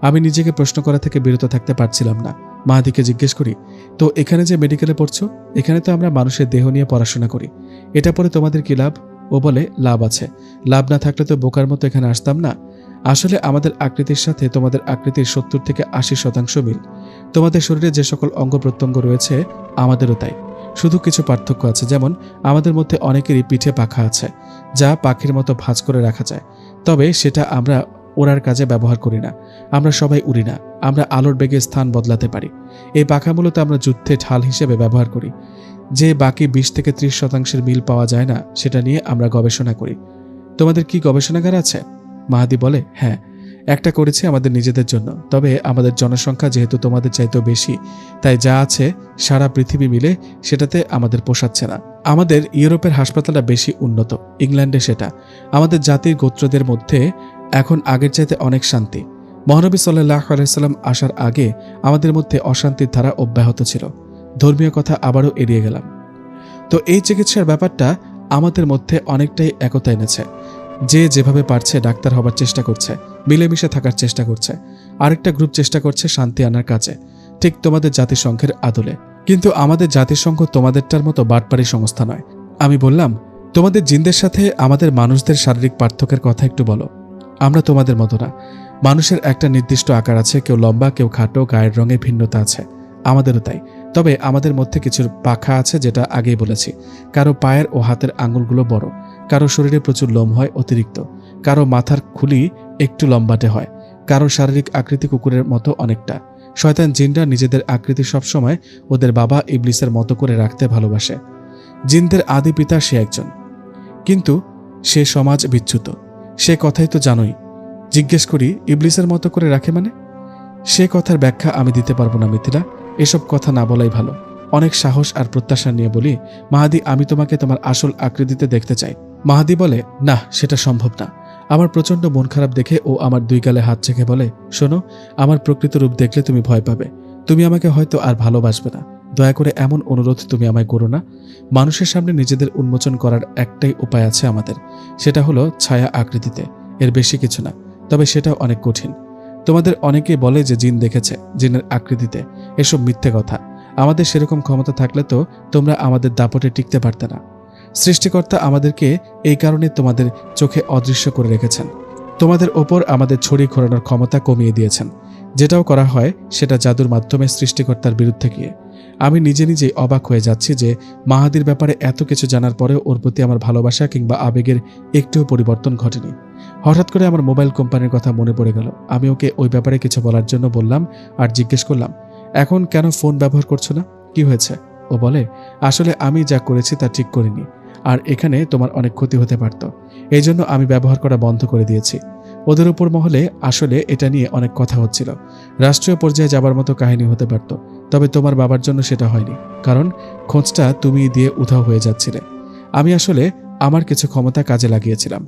আমি নিজেকে প্রশ্ন করা থেকে বিরত থাকতে পারছিলাম না। মাহাদিকে জিজ্ঞেস করি, তো এখানে যে মেডিকেলে পড়ছো, এখানে তো আমরা মানুষের দেহ নিয়ে পড়াশোনা করি, এটা পরে তোমাদের কি লাভ? ও বলে, লাভ আছে। লাভ না থাকলে তো বোকার মতো এখানে আসতাম না। আসলে আমাদের আকৃতির সাথে তোমাদের আকৃতির 70 থেকে 80% মিল। তোমাদের শরীরে যে সকল অঙ্গ প্রত্যঙ্গ রয়েছে আমাদেরও তাই, শুধু কিছু পার্থক্য আছে। যেমন আমাদের মধ্যে অনেকেরই পিঠে পাখা আছে, যা পাখির মতো ভাঁজ করে রাখা যায়, তবে সেটা আমরা ওড়ার কাজে ব্যবহার করি না। আমরা সবাই উড়ি না, আমরা আলোর বেগে স্থান বদলাতে পারি। এই পাখা মূলত আমরা যুদ্ধে ঢাল হিসেবে ব্যবহার করি। যে বাকি 20 থেকে 30% মিল পাওয়া যায় না, সেটা নিয়ে আমরা গবেষণা করি। তোমাদের কি গবেষণাগার আছে? মাহাদি বলে, হ্যাঁ, একটা করেছি আমাদের নিজেদের জন্য। তবে আমাদের জনসংখ্যা যেহেতু তোমাদের চাইতেও বেশি, তাই যা আছে সারা পৃথিবী মিলে সেটাতে আমাদের পোষাচ্ছে না। আমাদের ইউরোপের হাসপাতালটা বেশি উন্নত, ইংল্যান্ডে সেটা। আমাদের জাতির গোত্রদের মধ্যে এখন আগের চাইতে অনেক শান্তি। মহানবী সাল্লাল্লাহু আলাইহি ওয়াসাল্লাম আসার আগে আমাদের মধ্যে অশান্তির ধারা অব্যাহত ছিল। ধর্মীয় কথা আবারও এড়িয়ে গেলাম। তো এই চিকিৎসার ব্যাপারটা আমাদের মধ্যে অনেকটাই একতা এনেছে। যে যেভাবে পারছে ডাক্তার হবার চেষ্টা করছে, মিলেমিশে থাকার চেষ্টা করছে। আরেকটা গ্রুপ চেষ্টা করছে শান্তি আনার কাজে, ঠিক তোমাদের জাতিসংঘের আদলে। কিন্তু আমাদের জাতিসংঘ তোমাদেরটার মতো বাটপাড়ি সংস্থা নয়। আমি বললাম, তোমাদের জিনদের সাথে আমাদের মানুষদের শারীরিক পার্থক্যের কথা একটু বলো। আমরা তোমাদের মতো না। মানুষের একটা নির্দিষ্ট আকার আছে, কেউ লম্বা, কেউ খাটো, গায়ের রঙে ভিন্নতা আছে, আমাদেরও তাই। তবে আমাদের মধ্যে কিছু পাখা আছে, যেটা আগেই বলেছি। কারো পায়ের ও হাতের আঙুলগুলো বড়, কারো শরীরে প্রচুর লোম হয় অতিরিক্ত, কারো মাথার খুলি একটু লম্বাটে হয়, কারো শারীরিক আকৃতি কুকুরের মতো অনেকটা। শয়তান জিনরা নিজেদের আকৃতি সবসময় ওদের বাবা ইবলিসের মতো করে রাখতে ভালোবাসে। জিনদের আদি পিতা সে একজন, কিন্তু সে সমাজ বিচ্যুত। সে কথাই তো জানোই। জিজ্ঞেস করি, ইবলিসের মতো করে রাখে মানে? সে কথার ব্যাখ্যা আমি দিতে পারবো না মিথিলা, এসব কথা না বলাই ভালো। অনেক সাহস আর প্রত্যাশা নিয়ে বলি, মাহাদি, আমি তোমাকে তোমার আসল আকৃতিতে দেখতে চাই। মাহাদি বলে, না, সেটা সম্ভব না। আমার প্রচণ্ড মন খারাপ দেখে ও আমার দুই গালে হাত চেখে বলে, শোনো, আমার প্রকৃত রূপ দেখলে তুমি ভয় পাবে। তুমি আমাকে হয়তো আর ভালোবাসবে না। দয়া করে এমন অনুরোধ তুমি আমায় করো না। মানুষের সামনে নিজেদের উন্মোচন করার একটাই উপায় আছে আমাদের, সেটা হলো ছায়া আকৃতিতে, এর বেশি কিছু না। তবে সেটাও অনেক কঠিন। তোমাদের অনেকেই বলে যে জিন দেখেছে, জিনের আকৃতিতে। এসব মিথ্যে কথা। আমাদের সেরকম ক্ষমতা থাকলে তো তোমরা আমাদের দাপটে টিকতে পারতে না। সৃষ্টিকর্তা আমাদেরকে এই কারণে তোমাদের চোখে অদৃশ্য করে রেখেছেন। তোমাদের ওপর আমাদের ছড়ি ঘোরানোর ক্ষমতা কমিয়ে দিয়েছেন। যেটাও করা হয় সেটা জাদুর মাধ্যমে সৃষ্টিকর্তার বিরুদ্ধে গিয়ে। আমি নিজে নিজেই অবাক হয়ে যাচ্ছি যে মাহাদির ব্যাপারে এত কিছু জানার পরেও ওর প্রতি আমার ভালোবাসা কিংবা আবেগের একটুও পরিবর্তন ঘটেনি। হঠাৎ করে আমার মোবাইল কোম্পানির কথা মনে পড়ে গেল। আমি ওকে ওই ব্যাপারে কিছু বলার জন্য বললাম আর জিজ্ঞেস করলাম, এখন কেন ফোন ব্যবহার করছো না? কি হয়েছে? ও বলে, আসলে আমি যা করেছি তা ঠিক করিনি, আর এখানে তোমার অনেক ক্ষতি হতে পারত। এই জন্য আমি ব্যবহার করা বন্ধ করে দিয়েছি। ওদের উপর মহলে আসলে এটা নিয়ে অনেক কথা হচ্ছিল। রাষ্ট্রীয় পর্যায়ে যাবার মতো কাহিনী হতে পারত, তবে তোমার বাবার জন্য সেটা হয়নি, কারণ খোঁজটা তুমি দিয়ে উধাও হয়ে যাচ্ছিলে। আমি আসলে আমার কিছু ক্ষমতা কাজে লাগিয়েছিলাম,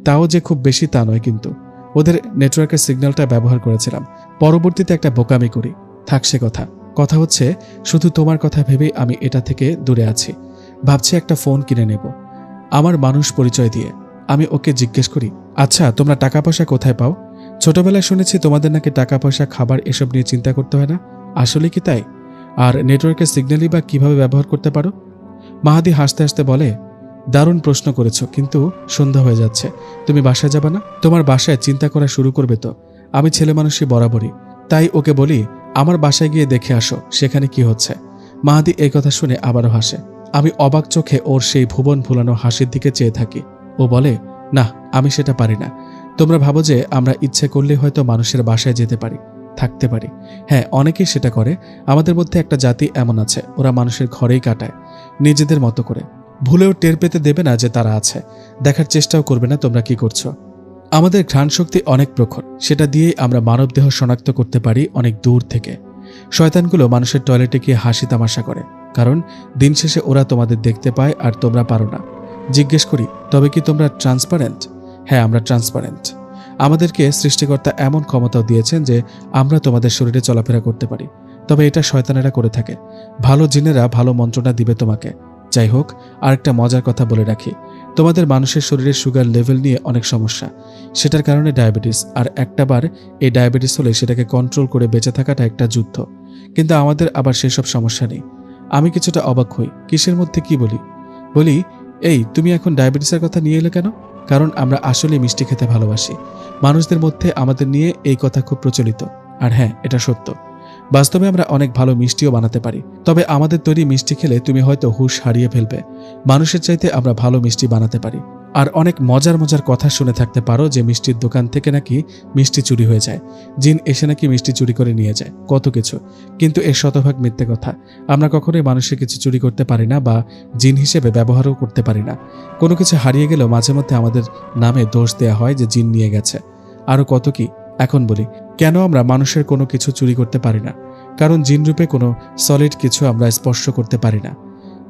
তাও যে খুব বেশি তা নয়, কিন্তু ওদের নেটওয়ার্কের সিগন্যালটা ব্যবহার করেছিলাম। পরবর্তীতে একটা বোকামি করি। থাক সে কথা। কথা হচ্ছে, শুধু তোমার কথা ভেবেই আমি এটা থেকে দূরে আছি। ভাবছি একটা ফোন কিনে নেব, আমার মানুষ পরিচয় দিয়ে। আমি ওকে জিজ্ঞেস করি, আচ্ছা, তোমরা টাকা পয়সা কোথায় পাও? ছোটবেলায় শুনেছি তোমাদের নাকি টাকা পয়সা, খাবার এসব নিয়ে চিন্তা করতে হয় না। আসলে কি তাই? আর নেটওয়ার্কের সিগন্যালই বা কিভাবে ব্যবহার করতে পারো? মাহাদি হাসতে হাসতে বলে, দারুণ প্রশ্ন করেছ, কিন্তু সন্ধ্যা হয়ে যাচ্ছে। তুমি বাসায় যাবে না? তোমার বাসায় চিন্তা করা শুরু করবে তো? আমি ছেলে মানুষই বরাবরই, তাই ওকে বলি, আমার বাসায় গিয়ে দেখে আসো সেখানে কি হচ্ছে। মাহাদি এই কথা শুনে আবারও হাসে। আমি অবাক চোখে ওর সেই ভুবন ভুলানো হাসির দিকে চেয়ে থাকি। ও বলে, না, আমি সেটা পারি না। তোমরা ভাবো যে আমরা ইচ্ছে করলে হয়তো মানুষের বাসায় যেতে পারি, থাকতে পারি। হ্যাঁ, অনেকেই সেটা করে। আমাদের মধ্যে একটা জাতি এমন আছে, ওরা মানুষের ঘরেই কাটায়, নিজেদের মতো করে। ভুলেও টের পেতে দেবে না যে তারা আছে। দেখার চেষ্টাও করবে না তোমরা কি করছো। আমাদের ঘ্রাণ শক্তি অনেক প্রখর, সেটা দিয়েই আমরা মানবদেহ শনাক্ত করতে পারি অনেক দূর থেকে। শয়তানগুলো মানুষের টয়লেটে গিয়ে হাসি তামাশা করে, কারণ দিন শেষে ওরা তোমাদের দেখতে পায় আর তোমরা পারো না। জিজ্ঞেস করি, তবে কি তোমরা ট্রান্সপারেন্ট? হ্যাঁ, আমরা ট্রান্সপারেন্ট। আমাদেরকে সৃষ্টিকর্তা এমন ক্ষমতাও দিয়েছেন যে আমরা তোমাদের শরীরে চলাফেরা করতে পারি। তবে এটা শয়তানেরা করে থাকে। ভালো জিনেরা ভালো মন্ত্রণা দিবে তোমাকে। যাই হোক, আরেকটা মজার কথা বলে রাখি, তোমাদের মানুষের শরীরে সুগার লেভেল নিয়ে অনেক সমস্যা। সেটার কারণে ডায়াবেটিস, আর একটাবার এই ডায়াবেটিস হলে সেটাকে কন্ট্রোল করে বেঁচে থাকাটা একটা যুদ্ধ। কিন্তু আমাদের আবার সেসব সমস্যা নেই। আমি কিছুটা অবাক হই, কিসের মধ্যে কি বলি, এই তুমি এখন ডায়াবেটিসের কথা নিয়ে এলে কেন? কারণ আমরা আসলে মিষ্টি খেতে ভালোবাসি। মানুষদের মধ্যে আমাদের নিয়ে এই কথা খুব প্রচলিত। আর হ্যাঁ, এটা সত্য। বাস্তবে আমরা অনেক ভালো মিষ্টিও বানাতে পারি। তবে আমাদের তৈরি মিষ্টি খেলে তুমি হয়তো হুঁশ হারিয়ে ফেলবে। মানুষের চাইতে আমরা ভালো মিষ্টি বানাতে পারি। আর অনেক মজার মজার কথা শুনে থাকতে পারো যে মিষ্টির দোকান থেকে নাকি মিষ্টি চুরি হয়ে যায়, জিন এসে নাকি মিষ্টি চুরি করে নিয়ে যায়, কত কিছু। কিন্তু এর শতভাগ মিথ্যে কথা। আমরা কখনোই মানুষের কিছু চুরি করতে পারি না বা জিন হিসেবে ব্যবহারও করতে পারি না। কোনো কিছু হারিয়ে গেলেও মাঝে মধ্যে আমাদের নামে দোষ দেয়া হয় যে জিন নিয়ে গেছে। আরও কত কি। এখন বলি, কেন আমরা মানুষের কোনো কিছু চুরি করতে পারি না? কারণ জিন রূপে কোনো সলিড কিছু আমরা স্পর্শ করতে পারি না।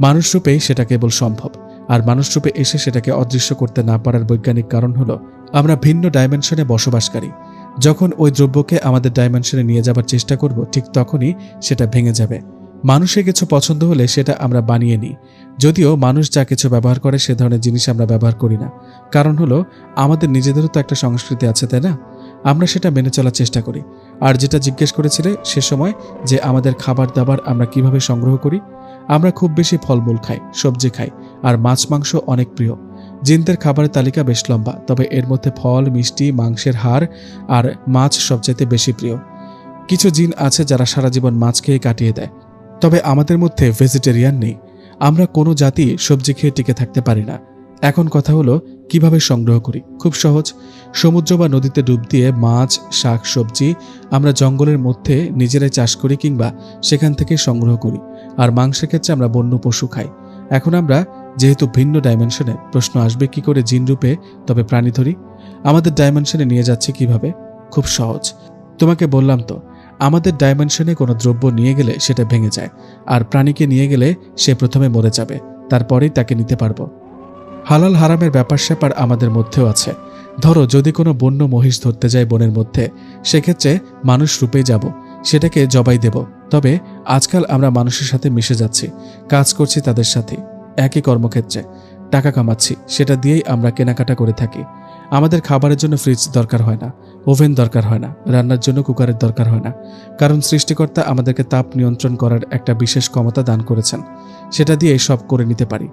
মানুষ রূপেই সেটা কেবল সম্ভব। আর মানুষ রূপে এসে সেটাকে অদৃশ্য করতে না পারার বৈজ্ঞানিক কারণ হলো আমরা ভিন্ন ডাইমেনশনে বসবাসকারী। যখন ওই দ্রব্যকে আমাদের ডাইমেনশনে নিয়ে যাবার চেষ্টা করব, ঠিক তখনই সেটা ভেঙে যাবে। মানুষের কিছু পছন্দ হলে সেটা আমরা বানিয়ে নিই। যদিও মানুষ যা কিছু ব্যবহার করে সে ধরনের জিনিস আমরা ব্যবহার করি না। কারণ হলো আমাদের নিজেদেরও তো একটা সংস্কৃতি আছে, তাই না? আমরা সেটা মেনে চলার চেষ্টা করি। আর যেটা জিজ্ঞেস করেছিলে সে সময়, যে আমাদের খাবার দাবার আমরা কিভাবে সংগ্রহ করি, আমরা খুব বেশি ফলমূল খাই, সবজি খাই, আর মাছ মাংস অনেক প্রিয়। জিনদের খাবারের তালিকা বেশ লম্বা, তবে এর মধ্যে ফল, মিষ্টি, মাংসের হাড় আর মাছ সবচাইতে বেশি প্রিয়। কিছু জিন আছে যারা সারা জীবন মাছ খেয়ে কাটিয়ে দেয়, তবে আমাদের মধ্যে ভেজিটেরিয়ান নেই। আমরা কোনো জাতি সবজি খেয়ে টিকে থাকতে পারি না। এখন কথা হলো কিভাবে সংগ্রহ করি। খুব সহজ। সমুদ্র বা নদীতে ডুব দিয়ে মাছ, শাক, সবজি আমরা জঙ্গলের মধ্যে নিজেরাই চাষ করি কিংবা সেখান থেকে সংগ্রহ করি। আর মাংসের ক্ষেত্রে আমরা বন্য পশু খাই। এখন আমরা যেহেতু ভিন্ন ডাইমেনশনে, প্রশ্ন আসবে কি করে জিন রূপে তবে প্রাণী ধরি? আমাদের ডাইমেনশনে নিয়ে যাচ্ছে কিভাবে? খুব সহজ। তোমাকে বললাম তো, আমাদের ডাইমেনশনে কোনো দ্রব্য নিয়ে গেলে সেটা ভেঙে যায়, আর প্রাণীকে নিয়ে গেলে সে প্রথমে মরে যাবে, তারপরেই তাকে নিতে পারবো। হালাল হারামের ব্যাপার স্যাপার আমাদের মধ্যেও আছে। ধরো যদি কোনো বন্য মহিষ ধরতে যায় বনের মধ্যে, সেক্ষেত্রে মানুষ রূপেই যাব, সেটাকে জবাই দেব। তবে আজকাল আমরা মানুষের সাথে মিশে যাচ্ছি, কাজ করছি তাদের সাথে, একই কর্মক্ষেত্রে টাকা কামাচ্ছি, সেটা দিয়েই আমরা কেনাকাটা করে থাকি। আমাদের খাবারের জন্য ফ্রিজ দরকার হয় না, ওভেন দরকার হয় না, রান্নার জন্য কুকারের দরকার হয় না, কারণ সৃষ্টিকর্তা আমাদেরকে তাপ নিয়ন্ত্রণ করার একটা বিশেষ ক্ষমতা দান করেছেন, সেটা দিয়ে সব করে নিতে পারি।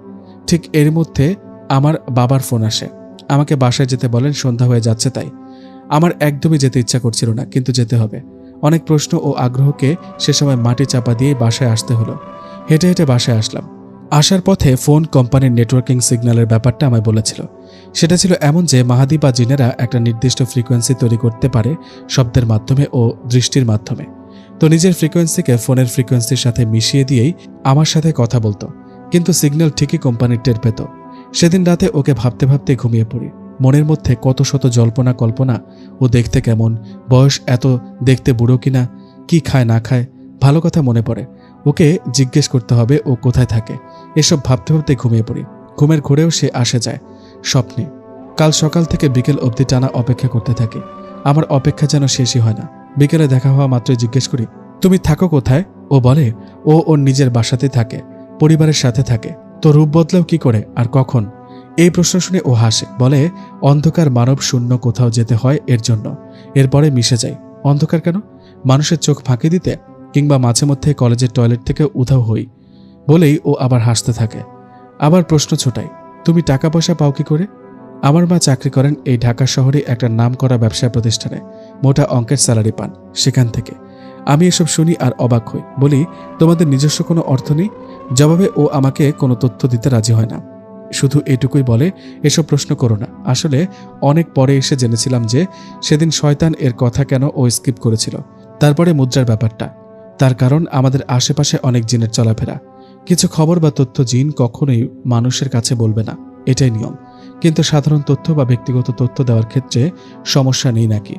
ঠিক এর মধ্যে আমার বাবার ফোন আসে, আমাকে বাসায় যেতে বলেন, সন্ধ্যা হয়ে যাচ্ছে। তাই আমার একদমই যেতে ইচ্ছা করছিল না, কিন্তু যেতে হবে। অনেক প্রশ্ন ও আগ্রহকে সে সময় মাটি চাপা দিয়ে বাসায় আসতে হলো। হেঁটে হেঁটে বাসায় আসলাম। আসার পথে ফোন কোম্পানির নেটওয়ার্কিং সিগন্যালের ব্যাপারটা আমায় বলেছিল। সেটা ছিল এমন যে মাহাদি বা জিনেরা একটা নির্দিষ্ট ফ্রিকোয়েন্সি তৈরি করতে পারে শব্দের মাধ্যমে ও দৃষ্টির মাধ্যমে। তো নিজের ফ্রিকোয়েন্সিকে ফোনের ফ্রিকোয়েন্সির সাথে মিশিয়ে দিয়েই আমার সাথে কথা বলতো, কিন্তু সিগন্যাল ঠিকই কোম্পানির টের পেত। সেদিন রাতে ওকে ভাবতে ভাবতে ঘুমিয়ে পড়ি। মনের মধ্যে কত শত জল্পনা কল্পনা। ও দেখতে কেমন, বয়স এত, দেখতে বুড়ো কিনা, কি খায় না খায়। ভালো কথা মনে পড়ে, ওকে জিজ্ঞেস করতে হবে ও কোথায় থাকে। এসব ভাবতে ভাবতে ঘুমিয়ে পড়ি। ঘুমের ঘোরেও সে আসে যায় স্বপ্নে। কাল সকাল থেকে বিকেল অবধি টানা অপেক্ষা করতে থাকি। আমার অপেক্ষা যেন শেষই হয় না। বিকেলে দেখা হওয়া মাত্রই জিজ্ঞেস করি, তুমি থাকো কোথায়? ও বলে ও ওর নিজের বাসাতে থাকে, পরিবারের সাথে থাকে। তো রূপ বদলাও কি করে আর কখন? এই প্রশ্ন শুনে ও হাসে, বলে অন্ধকার মানব শূন্য কোথাও যেতে হয় এর জন্য, এরপরে মিশে যাই। অন্ধকার কেন? মানুষের চোখ ফাঁকি দিতে, কিংবা মাঝে মধ্যে কলেজের টয়লেট থেকে উধাও হই। বলেই ও আবার হাসতে থাকে। আবার প্রশ্ন ছোটাই, তুমি টাকা পয়সা পাও কি করে? আমার মা চাকরি করেন এই ঢাকা শহরে একটা নামকরা ব্যবসা প্রতিষ্ঠানে, মোটা অঙ্কের স্যালারি পান সেখান থেকে। আমি এসব শুনি আর অবাক হই। বলি, তোমাদের নিজস্ব কোনো অর্থ নেই? জবাবে ও আমাকে কোনো তথ্য দিতে রাজি হয় না, শুধু এটুকুই বলে, এসব প্রশ্ন করো না। আসলে অনেক পরে এসে জেনেছিলাম যে সেদিন শয়তান এর কথা কেন ও স্কিপ করেছিল। তারপরে মুদ্রার ব্যাপারটা, তার কারণ আমাদের আশেপাশে অনেক জিনের চলাফেরা। কিছু খবর বা তথ্য জিন কখনোই মানুষের কাছে বলবে না, এটাই নিয়ম। কিন্তু সাধারণ তথ্য বা ব্যক্তিগত তথ্য দেওয়ার ক্ষেত্রে সমস্যা নেই নাকি?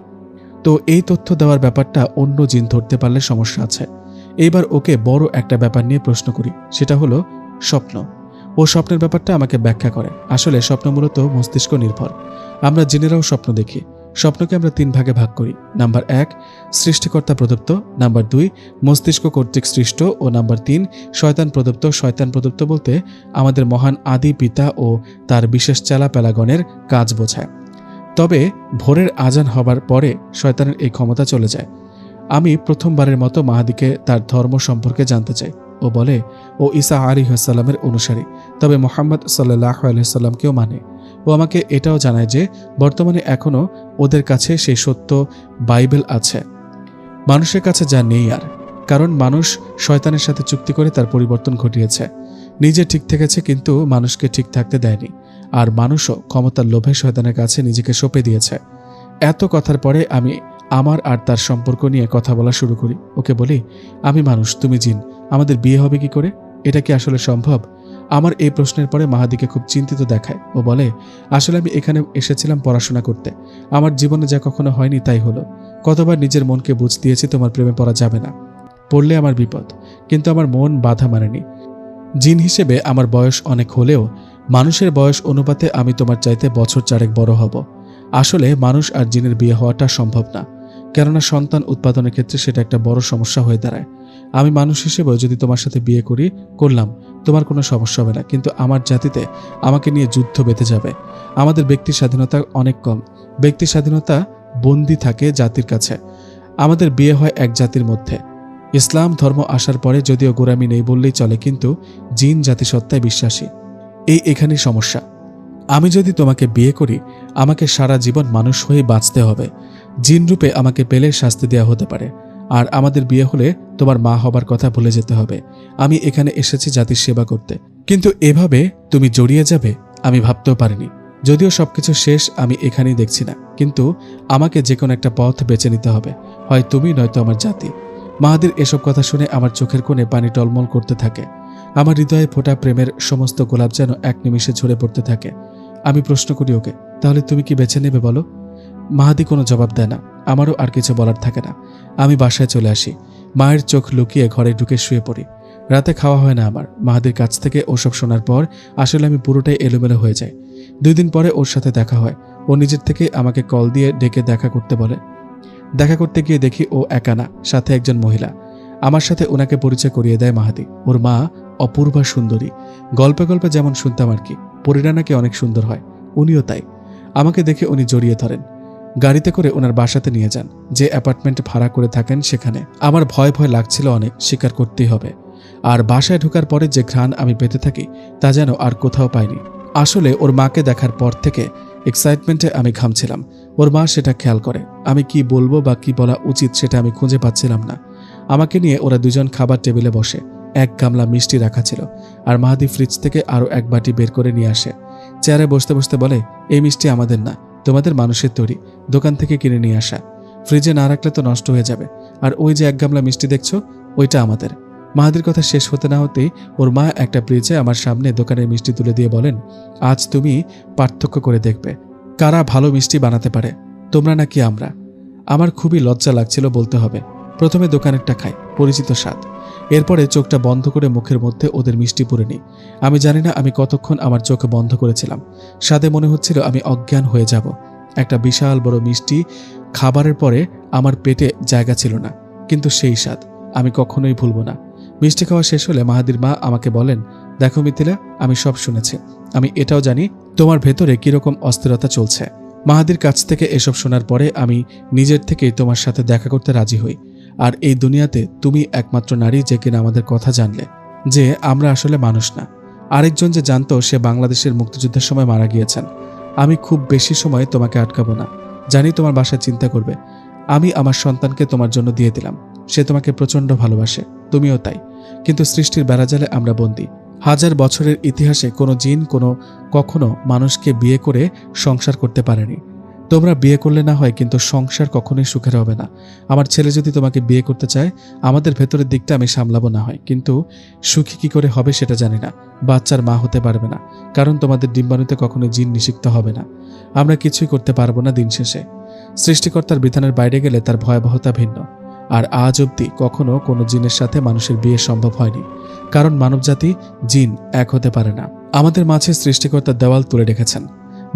তো এই তথ্য দেওয়ার ব্যাপারটা অন্য জিন ধরতে পারলে সমস্যা আছে। এইবার ওকে বড় একটা ব্যাপার নিয়ে প্রশ্ন করি, সেটা হলো স্বপ্ন। ও স্বপ্নের ব্যাপারটা আমাকে ব্যাখ্যা করে। আসলে স্বপ্ন মূলত মস্তিষ্ক নির্ভর। আমরা জিনেরাও স্বপ্ন দেখি। স্বপ্নকে আমরা 3 ভাগে ভাগ করি। নাম্বার 1 সৃষ্টিকর্তা প্রদত্ত, নাম্বার 2 মস্তিষ্ক কর্তৃক সৃষ্ট, ও নাম্বার 3 শয়তান প্রদত্ত। শয়তান প্রদত্ত বলতে আমাদের মহান আদি পিতা ও তার বিশেষ চেলাপেলাগণের কাজ বোঝায়। তবে ভোরের আজান হবার পরে শয়তানের এই ক্ষমতা চলে যায়। আমি প্রথমবারের মতো মাহাদিকে তার ধর্ম সম্পর্কে জানতে চাই। ও বলে ও ঈসা আলাইহিস সালামের অনুসারী, তবে মুহাম্মদ সাল্লাল্লাহু আলাইহি সাল্লামকেও মানে। ও আমাকে এটাও জানায় যে বর্তমানে এখনও ওদের কাছে সেই সত্য বাইবেল আছে, মানুষের কাছে যা নেই আর। কারণ মানুষ শয়তানের সাথে চুক্তি করে তার পরিবর্তন ঘটিয়েছে। নিজে ঠিক থেকেছে কিন্তু মানুষকে ঠিক থাকতে দেয়নি। আর মানুষও ক্ষমতার লোভে শয়তানের কাছে নিজেকে সঁপে দিয়েছে। এত কথার পরে আমি আমার আর তার সম্পর্ক নিয়ে কথা বলা শুরু করি। ওকে বলি, আমি মানুষ, তুমি জিন, আমাদের বিয়ে হবে কি করে? এটা কি আসলে সম্ভব? আমার এই প্রশ্নের পরে মাহাদিকে খুব চিন্তিত দেখায়। ও বলে, আসলে আমি এখানে এসেছিলাম পড়াশোনা করতে। আমার জীবনে যা কখনো হয়নি তাই হলো। কতবার নিজের মনকে বুঝ দিয়েছি তোমার প্রেমে পড়া যাবে না, পড়লে আমার বিপদ। কিন্তু আমার মন বাধা মানেনি। জিন হিসেবে আমার বয়স অনেক হলেও মানুষের বয়স অনুপাতে আমি তোমার চাইতে বছর 4 বড় হব। আসলে মানুষ আর জিনের বিয়ে হওয়াটা সম্ভব না, কেননা সন্তান উৎপাদনের ক্ষেত্রে সেটা একটা বড় সমস্যা হয়ে দাঁড়ায়। আমি মানুষ হিসেবেও যদি তোমার সাথে বিয়ে করলাম, তোমার কোনো সমস্যা হবে না, কিন্তু আমার জাতিতে আমাকে নিয়ে যুদ্ধ বেঁধে যাবে। আমাদের ব্যক্তির স্বাধীনতা অনেক কম। ব্যক্তির স্বাধীনতা বন্দী থাকে জাতির কাছে। আমাদের বিয়ে হয় এক জাতির মধ্যে। ইসলাম ধর্ম আসার পরে যদিও গোঁড়ামি নেই বললেই চলে, কিন্তু জিন জাতিসত্তায় বিশ্বাসী। এখানেই সমস্যা। আমি যদি তোমাকে বিয়ে করি আমাকে সারা জীবন মানুষ হয়ে বাঁচতে হবে। জিন রূপে আমাকে পেলে শাস্তি দেওয়া হতে পারে। আর আমাদের বিয়ে হলে তোমার মা হবার কথা ভুলে যেতে হবে। আমি এখানে এসেছি জাতির সেবা করতে, কিন্তু এভাবে তুমি জড়িয়ে যাবে আমি ভাবতেও পারিনি। যদিও সবকিছু শেষ আমি এখানেই দেখছি না, কিন্তু আমাকে যে কোনো একটা পথ বেছে নিতে হবে, হয় তুমি নয়তো আমার জাতি। মাহাদির এসব কথা শুনে আমার চোখের কোণে পানি টলমল করতে থাকে। আমার হৃদয়ে ফোটা প্রেমের সমস্ত গোলাপ যেন এক নিমিষে ঝরে পড়তে থাকে। আমি প্রশ্ন করি ওকে, তাহলে তুমি কি বেছে নেবে বলো? মাহাদি কোনো জবাব দেয় না। আমারও আর কিছু বলার থাকে না। আমি বাসায় চলে আসি। মায়ের চোখ লুকিয়ে ঘরে ঢুকে শুয়ে পড়ি। রাতে খাওয়া হয় না আমার। মাহাদির কাছ থেকে ওসব শোনার পর আসলে আমি পুরোটাই এলোমেলো হয়ে যাই। 2 দিন পরে ওর সাথে দেখা হয়। ও নিজের থেকে আমাকে কল দিয়ে ডেকে দেখা করতে বলে। দেখা করতে গিয়ে দেখি ও একা না, সাথে একজন মহিলা। আমার সাথে ওনাকে পরিচয় করিয়ে দেয় মাহাদি। ওর মা অপূর্বা সুন্দরী। গল্পে গল্পে যেমন শুনতাম আর কি, পরীরা নাকি অনেক সুন্দর হয়, উনিও তাই। আমাকে দেখে উনি জড়িয়ে ধরেন। গাড়িতে করে ওনার বাসাতে নিয়ে যান, যে অ্যাপার্টমেন্ট ভাড়া করে থাকেন সেখানে। আমার ভয় ভয় লাগছিল অনেক, স্বীকার করতেই হবে। আর বাসায় ঢোকার পরে যে ঘ্রাণ আমি পেতে থাকি তা যেন আর কোথাও পাইনি। আসলে ওর মাকে দেখার পর থেকে এক্সাইটমেন্টে আমি ঘামছিলাম। ওর মা সেটা খেয়াল করে। আমি কি বলবো বা কি বলা উচিত সেটা আমি খুঁজে পাচ্ছিলাম না। আমাকে নিয়ে ওরা দুজন খাবার টেবিলে বসে। 1 গামলা মিষ্টি রাখা ছিল, আর মাহাদি ফ্রিজ থেকে আরও 1 বাটি বের করে নিয়ে আসে। চেয়ারে বসতে বসতে বলে, এই মিষ্টি আমাদের না, তোমাদের মানুষের তৈরি, দোকান থেকে কিনে নিয়ে আসা। ফ্রিজে না রাখলে তো নষ্ট হয়ে যাবে। আর ওই যে 1 গামলা মিষ্টি দেখছো, ওইটা আমাদের। মাহাদির কথা শেষ হতে না হতেই ওর মা একটা ফ্রিজে আমার সামনে দোকানের মিষ্টি তুলে দিয়ে বলেন, আজ তুমি পার্থক্য করে দেখবে কারা ভালো মিষ্টি বানাতে পারে, তোমরা নাকি আমরা। আমার খুবই লজ্জা লাগছিল বলতে হবে। প্রথমে দোকানেরটা খাই, পরিচিত স্বাদ। এরপরে চোখটা বন্ধ করে মুখের মধ্যে ওদের মিষ্টি পুরে নিই। আমি জানি না আমি কতক্ষণ আমার চোখ বন্ধ করেছিলাম। স্বাদে মনে হচ্ছিল আমি অজ্ঞান হয়ে যাব। একটা বিশাল বড় মিষ্টি খাবারের পরে আমার পেটে জায়গা ছিল না, কিন্তু সেই স্বাদ আমি কখনোই ভুলব না। মিষ্টি খাওয়া শেষ হলে মাহাদির মা আমাকে বলেন, দেখো মিথিলা, আমি সব শুনেছি। আমি এটাও জানি তোমার ভেতরে কিরকম অস্থিরতা চলছে। মাহাদির কাছ থেকে এসব শোনার পরে আমি নিজের থেকেই তোমার সাথে দেখা করতে রাজি হই। আর এই দুনিয়াতে তুমি একমাত্র নারী যে কিনা আমাদের কথা জানলে, যে আমরা আসলে মানুষ না। আরেকজন যে জানতো সে বাংলাদেশের মুক্তিযুদ্ধের সময় মারা গিয়েছেন। আমি খুব বেশি সময় তোমাকে আটকাবো না। জানি তোমার বাসায় চিন্তা করবে। আমি আমার সন্তানকে তোমার জন্য দিয়ে দিলাম। সে তোমাকে প্রচণ্ড ভালোবাসে, তুমিও তাই। কিন্তু সৃষ্টির বেড়াজালে আমরা বন্দী। 1000 বছরের ইতিহাসে কোনো জিন কখনো মানুষকে বিয়ে করে সংসার করতে পারেনি। তোমরা বিয়ে করলে না হয়, কিন্তু সংসার কখনোই সুখের হবে না। আমার ছেলে যদি তোমাকে বিয়ে করতে চায়, আমাদের ভেতরের দিকটা আমি সামলাবো না হয়, কিন্তু সুখী কি করে হবে সেটা জানি না। বাচ্চার মা হতে পারবে না, কারণ তোমাদের ডিম্বাণুতে কখনো জিন নিষিক্ত হবে না। আমরা কিছুই করতে পারবো না দিন শেষে। সৃষ্টিকর্তার বিধানের বাইরে গেলে তার ভয়াবহতা ভিন্ন। আর আজ অবধি কখনো কোনো জিনের সাথে মানুষের বিয়ে সম্ভব হয়নি, কারণ মানবজাতি জিন এক হতে পারে না। আমাদের মাঝে সৃষ্টিকর্তার দেওয়াল তুলে রেখেছেন।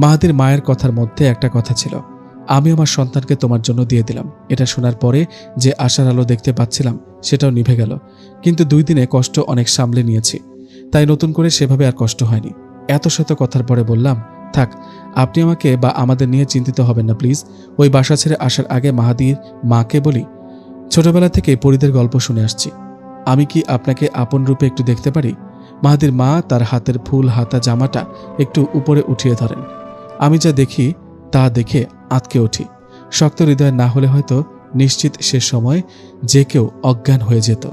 মাহাদির মায়ের কথার মধ্যে একটা কথা ছিল, আমি আমার সন্তানকে তোমার জন্য দিয়ে দিলাম। এটা শোনার পরে যে আশার আলো দেখতে পাচ্ছিলাম সেটাও নিভে গেল। কিন্তু 2 দিনে কষ্ট অনেক সামলে নিয়েছি, তাই নতুন করে সেভাবে আর কষ্ট হয়নি। এত শত কথার পরে বললাম, থাক, আপনি আমাকে বা আমাদের নিয়ে চিন্তিত হবেন না প্লিজ। ওই বাসা ছেড়ে আসার আগে মাহাদির মাকে বলি, ছোটবেলা থেকে পরীদের গল্প শুনে আসছি, আমি কি আপনাকে আপন রূপে একটু দেখতে পারি? মাহাদির মা তার হাতের ফুল হাতা জামাটা একটু উপরে উঠিয়ে ধরেন। আমি যা দেখি তা দেখে আঁতকে উঠি। শক্ত হৃদয় না হলে হয়তো নিশ্চিত সে সময় যে কেউ অজ্ঞান হয়ে যেত।